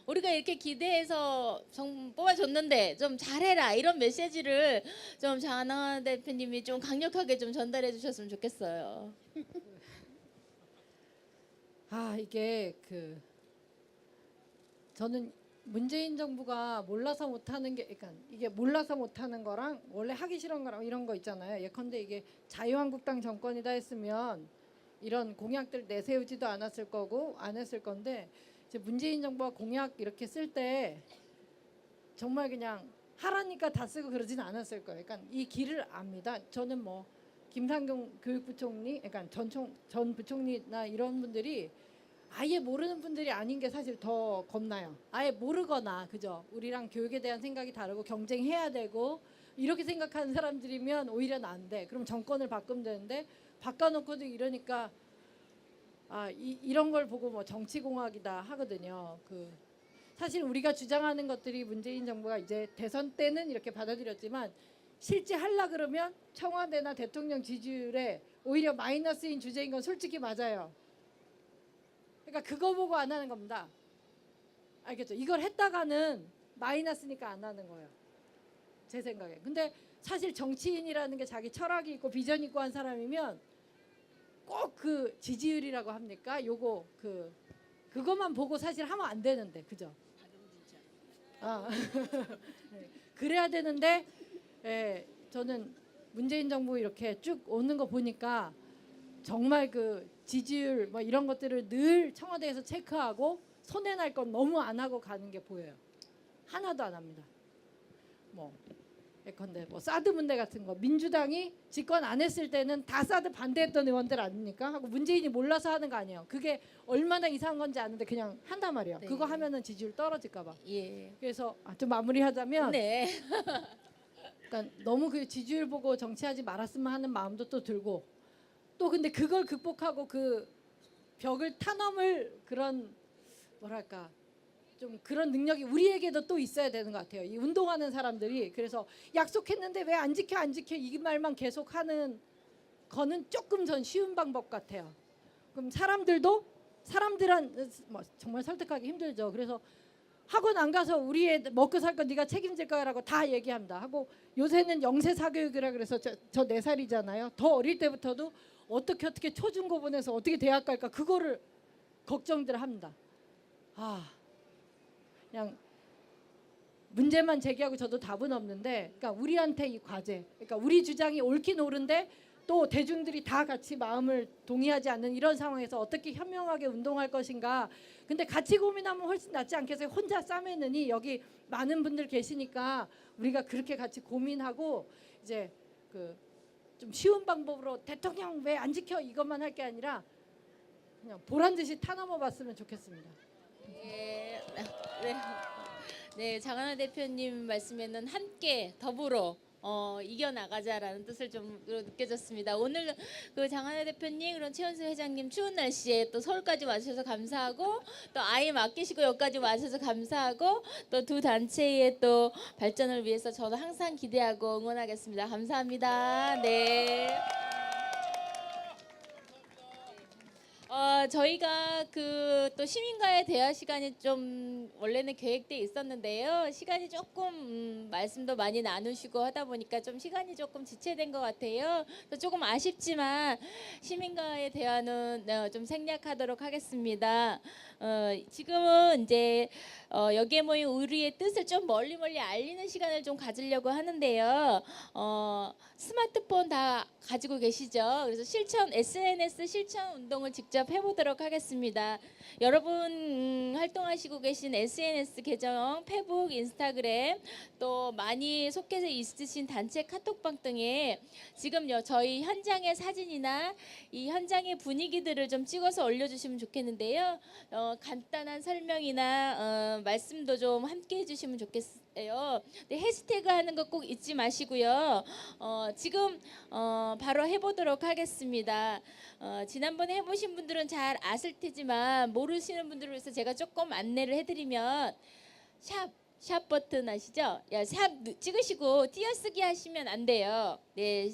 우리가 이렇게 기대해서 뽑아줬는데 좀 잘해라, 이런 메시지를 좀 장하나 대표님이 좀 강력하게 좀 전달해 주셨으면 좋겠어요. 이게 저는 문재인 정부가 몰라서 못하는 게, 그러니까 이게 몰라서 못하는 거랑 원래 하기 싫은 거랑 이런 거 있잖아요. 예컨대 이게 자유한국당 정권이다 했으면 이런 공약들 내세우지도 않았을 거고 안 했을 건데, 이제 문재인 정부가 공약 이렇게 쓸 때 정말 그냥 하라니까 다 쓰고 그러진 않았을 거예요. 그러니까 이 길을 압니다. 저는 뭐 김상경 교육부총리, 그러니까 전 부총리나 이런 분들이 아예 모르는 분들이 아닌 게 사실 더 겁나요. 아예 모르거나, 그죠? 우리랑 교육에 대한 생각이 다르고 경쟁해야 되고 이렇게 생각하는 사람들이면 오히려 난데, 그럼 정권을 바꾸면 되는데 바꿔놓고도 이러니까 이런 걸 보고 뭐 정치공학이다 하거든요. 사실 우리가 주장하는 것들이 문재인 정부가 이제 대선 때는 이렇게 받아들였지만 실제 하려 그러면 청와대나 대통령 지지율에 오히려 마이너스인 주제인 건 솔직히 맞아요. 그러니까 그거 보고 안 하는 겁니다. 알겠죠? 이걸 했다가는 마이너스니까 안 하는 거예요. 제 생각에. 근데 사실 정치인이라는 게 자기 철학이 있고 비전 있고 한 사람이면 꼭 그 지지율이라고 합니까? 요거 그것만 보고 사실 하면 안 되는데, 그죠? 그래야 되는데, 저는 문재인 정부 이렇게 쭉 오는 거 보니까 정말 그 지지율 뭐 이런 것들을 늘 청와대에서 체크하고 손해 날 건 너무 안 하고 가는 게 보여요. 하나도 안 합니다. 뭐 예컨대 뭐 사드 문제 같은 거 민주당이 집권 안 했을 때는 다 사드 반대했던 의원들 아닙니까? 하고 문재인이 몰라서 하는 거 아니에요. 그게 얼마나 이상한 건지 아는데 그냥 한단 말이에요. 네. 그거 하면은 지지율 떨어질까 봐. 예. 그래서 좀 마무리하자면 네. 그러니까 너무 그 지지율 보고 정치하지 말았으면 하는 마음도 또 들고, 또 근데 그걸 극복하고 그 벽을 타넘을 그런 뭐랄까 좀 그런 능력이 우리에게도 또 있어야 되는 것 같아요. 이 운동하는 사람들이. 그래서 약속했는데 왜 안 지켜 이 말만 계속하는 거는 조금 전 쉬운 방법 같아요. 그럼 사람들한 뭐 정말 설득하기 힘들죠. 그래서 학원 안 가서 우리 애 먹고 살 거 네가 책임질 거야라고 다 얘기합니다. 하고 요새는 영세 사교육이라 그래서 저 4살이잖아요. 더 어릴 때부터도 어떻게 초중고 보내서 어떻게 대학 갈까 그거를 걱정들 합니다. 그냥 문제만 제기하고 저도 답은 없는데, 그러니까 우리한테 이 과제, 그러니까 우리 주장이 옳긴 옳은데 또 대중들이 다 같이 마음을 동의하지 않는 이런 상황에서 어떻게 현명하게 운동할 것인가. 근데 같이 고민하면 훨씬 낫지 않겠어요? 혼자 싸매느니 여기 많은 분들 계시니까 우리가 그렇게 같이 고민하고 이제 그 좀 쉬운 방법으로 대통령 왜 안 지켜 이것만 할 게 아니라 그냥 보란 듯이 타넘어 봤으면 좋겠습니다. 네, 네, 장하나 대표님 말씀에는 함께 더불어 이겨나가자라는 뜻을 좀 느껴졌습니다. 오늘 그 장하나 대표님, 그런 최은수 회장님 추운 날씨에 또 서울까지 와주셔서 감사하고, 또 아이 맡기시고 여기까지 와주셔서 감사하고, 또 두 단체의 또 발전을 위해서 저도 항상 기대하고 응원하겠습니다. 감사합니다. 네. 저희가 그 또 시민과의 대화 시간이 좀 원래는 계획돼 있었는데요. 시간이 조금 말씀도 많이 나누시고 하다 보니까 좀 시간이 조금 지체된 것 같아요. 그래서 조금 아쉽지만 시민과의 대화는 좀 생략하도록 하겠습니다. 지금은 이제 여기에 모인 우리의 뜻을 좀 멀리 알리는 시간을 좀 가지려고 하는데요. 스마트폰 다 가지고 계시죠? 그래서 SNS 실천 운동을 직접 해보도록 하겠습니다. 여러분 활동하시고 계신 SNS 계정, 페북, 인스타그램, 또 많이 속해서 있으신 단체 카톡방 등에 지금 저희 현장의 사진이나 이 현장의 분위기들을 좀 찍어서 올려주시면 좋겠는데요. 간단한 설명이나 말씀도 좀 함께 해주시면 좋겠어요. 네, 해시태그 하는 거 꼭 잊지 마시고요. 지금 바로 해보도록 하겠습니다. 지난번에 해보신 분들은 잘 아실 테지만 모르시는 분들을 위해서 제가 조금 안내를 해드리면 샵 버튼 아시죠? 샵 찍으시고 띄어쓰기 하시면 안 돼요. 네.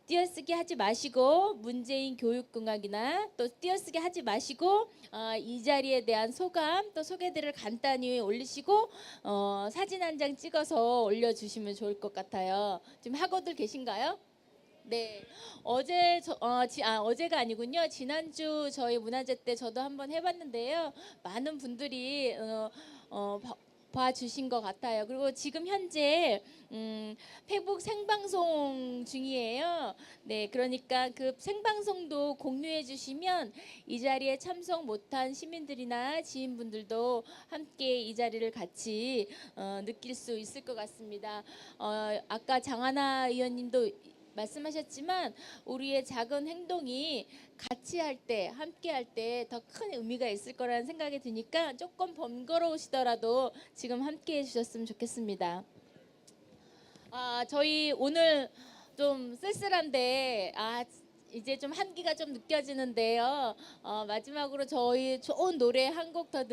띄어쓰기 하지 마시고 문재인 교육공학이나 또 띄어쓰기 하지 마시고 이 자리에 대한 소감 또 소개들을 간단히 올리시고 사진 한 장 찍어서 올려주시면 좋을 것 같아요. 지금 하고들 계신가요? 네, 어제가 아니군요. 지난주 저희 문화제 때 저도 한번 해봤는데요. 많은 분들이 봐주신 것 같아요. 그리고 지금 현재 페북 생방송 중이에요. 네, 그러니까 그 생방송도 공유해 주시면 이 자리에 참석 못한 시민들이나 지인분들도 함께 이 자리를 같이 느낄 수 있을 것 같습니다. 아까 장하나 의원님도 말씀하셨지만 우리의 작은 행동이 같이 할 때, 함께 할 때 더 큰 의미가 있을 거라는 생각이 드니까 조금 번거로우시더라도 지금 함께 해주셨으면 좋겠습니다. 저희 오늘 좀 쓸쓸한데 이제 좀 한기가 좀 느껴지는데요. 마지막으로 저희 좋은 노래 한 곡 더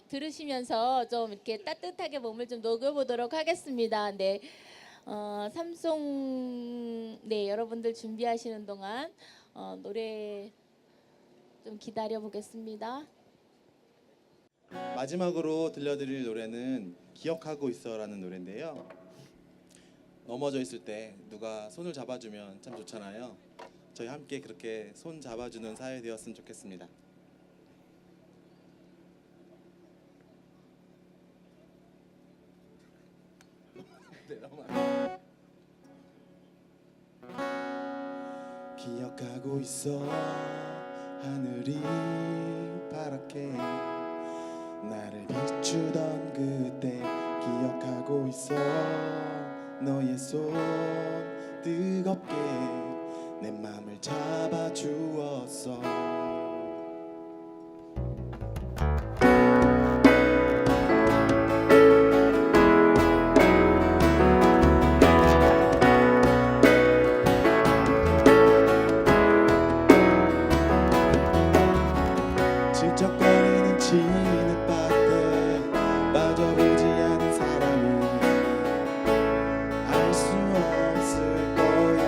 들으시면서 좀 이렇게 따뜻하게 몸을 좀 녹여보도록 하겠습니다. 네. 삼송 여러분들 준비하시는 동안 노래 좀 기다려 보겠습니다. 마지막으로 들려드릴 노래는 기억하고 있어라는 노래인데요. 넘어져 있을 때 누가 손을 잡아주면 참 좋잖아요. 저희 함께 그렇게 손 잡아주는 사회 되었으면 좋겠습니다. 기억하고 있어 하늘이 파랗게 나를 비추던 그때 기억하고 있어 너의 손 뜨겁게 내 맘을 잡아주었어. 질척거리는 진흙밭에 빠져보지 않은 사람은 알 수 없을 거야.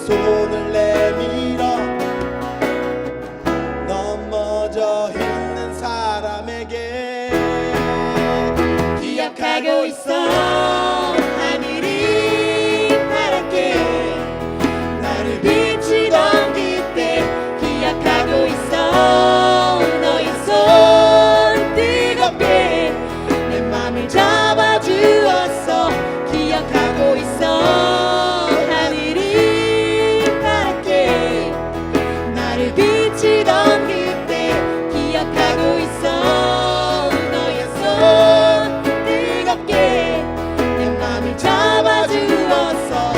손을 내밀어 넘어져 있는 사람에게 기억하고 있어 하늘이 파랗게 나를 비추던 그때 기억하고 있어 너의 손 뜨겁게 내 맘을 잡아주었어 기억하고 있어 하늘이 파랗게 나를 비추던 그때 기억하고 있어 너의 손 뜨겁게 내 맘을 잡아주었어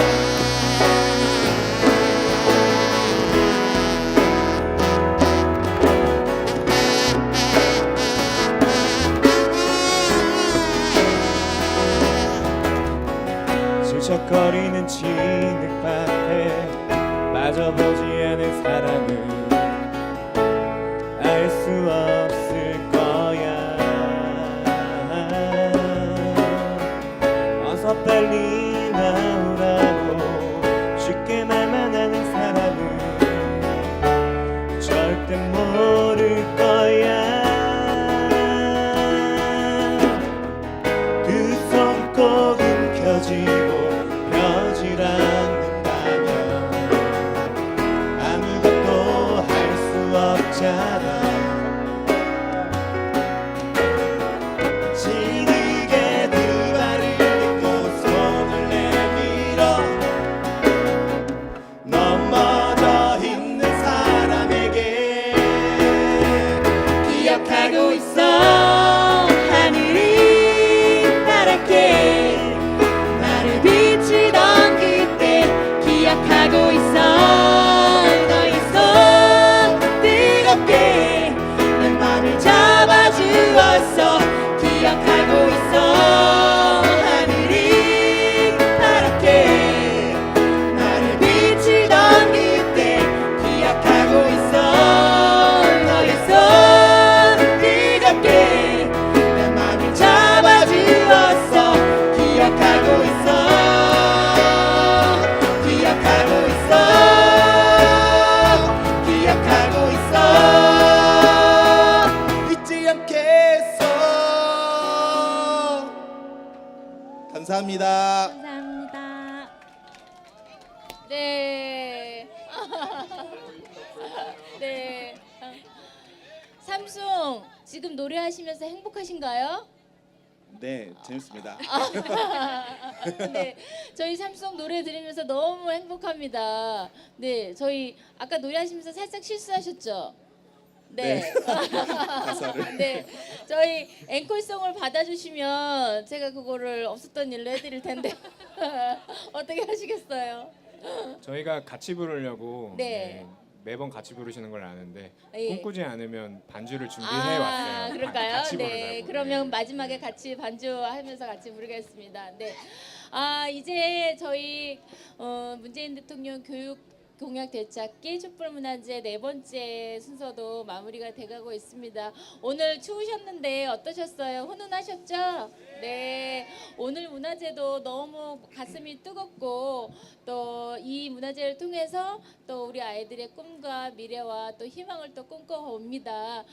질척거리는 진흙밭에 빠져보지 않은 사람은 알 수 없을 거야 어서 빨리 나오라고 쉽게 말만 하는 사람은 절대 모를 거야 두 손 꼭 움켜쥐고 펴질 않는다면 아무것도 할 수 없잖아 진흙에 두 발을 딛고 손을 내밀어 넘어져 있는 사람에게 기억하고 있어 하늘이 파랗게 나를 비추던 그때 기억하고 있어 너의 손 뜨겁게 내 맘을 잡아주었어 기억하고 있어 하늘이 파랗게 나를 비추던 그때 기억하고 있어 너의 손 뜨겁게 내 맘을 잡아주었어 기억하고 있어 기억하고 있어 기억하고 있어 잊지 않겠어 감사합니다. 감사합니다. 네. 네. 삼송 지금 노래하시면서 행복하신가요? 네 재밌습니다. 네, 저희 삼송 노래 들으면서 너무 행복합니다. 네, 저희 아까 노래하시면서 살짝 실수하셨죠? 네. 네. 가사를. 네, 저희 앵콜송을 받아주시면 제가 그거를 없었던 일로 해드릴 텐데 어떻게 하시겠어요? 저희가 같이 부르려고 네. 매번 같이 부르시는 걸 아는데 예. 꿈꾸지 않으면 반주를 준비해 왔어요. 그럴까요? 같이 네. 부르자고. 그러면 마지막에 같이 반주하면서 같이 부르겠습니다. 네. 아 이제 저희 문재인 대통령 교육 공약 되찾기 촛불문화제 4번째 순서도 마무리가 돼가고 있습니다. 오늘 추우셨는데 어떠셨어요? 훈훈하셨죠? 네. 오늘 문화제도 너무 가슴이 뜨겁고 또 이 문화제를 통해서 또 우리 아이들의 꿈과 미래와 또 희망을 또 꿈꿔봅니다.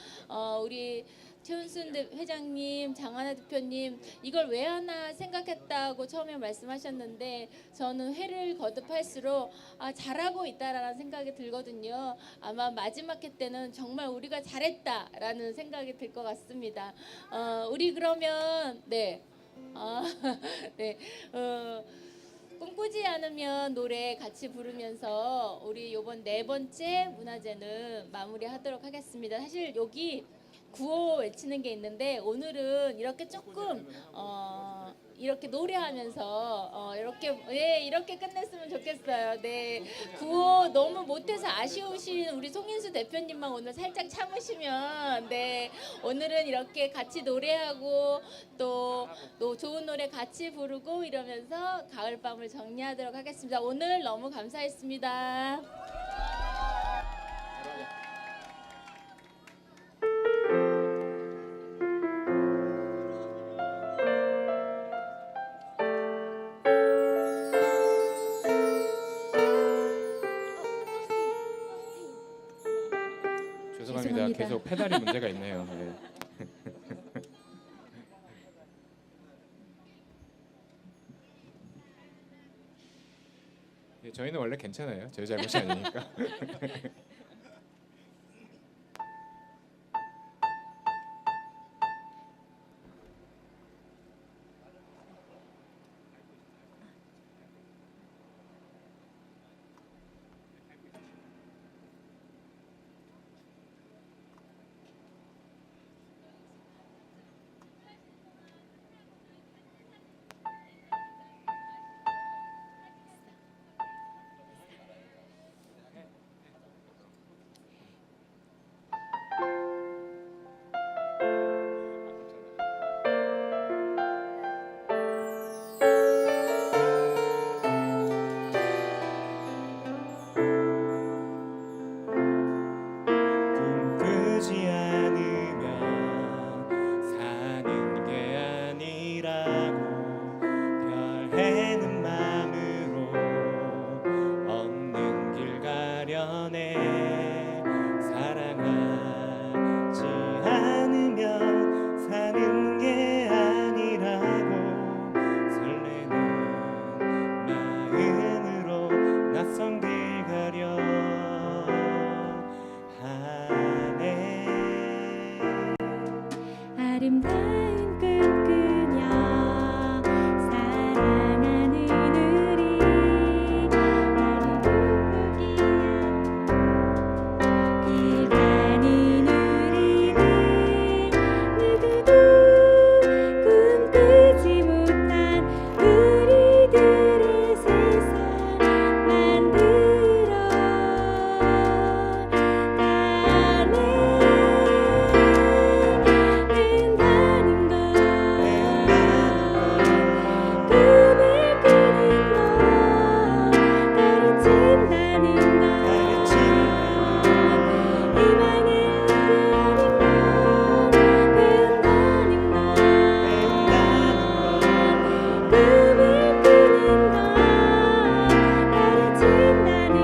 우리 최은순 회장님, 장하나 대표님 이걸 왜 하나 생각했다고 처음에 말씀하셨는데 저는 회를 거듭할수록 잘하고 있다라는 생각이 들거든요. 아마 마지막 회 때는 정말 우리가 잘했다라는 생각이 들 것 같습니다. 우리 그러면 네. 네. 꿈꾸지 않으면 노래 같이 부르면서 우리 요번 4번째 문화제는 마무리하도록 하겠습니다. 사실 여기 구호 외치는 게 있는데 오늘은 이렇게 조금 이렇게 노래하면서 이렇게 끝냈으면 좋겠어요. 네, 구호 너무 못해서 아쉬우신 우리 송인수 대표님만 오늘 살짝 참으시면 네 오늘은 이렇게 같이 노래하고 또 좋은 노래 같이 부르고 이러면서 가을밤을 정리하도록 하겠습니다. 오늘 너무 감사했습니다. 죄송합니다. 죄송합니다. 계속 페달이 문제가 있네요. 네. 예, 저희는 원래 괜찮아요. 저희 잘못이 아니니까. 꿈꾸지 않으면 사는 게 아니라고 별해는 마음으로 없는 길 가려내 사랑하지 않으면 사는 게 아니라고 설레는 마음으로 낯선 길 가려 아름다운 꿈꾸며 사랑하는 우리 나를 포기하고 길 가는 우리는 누구도 꿈꾸지 못한 우리들의 세상 만들어 꿈을 꾸는 건 가르친다는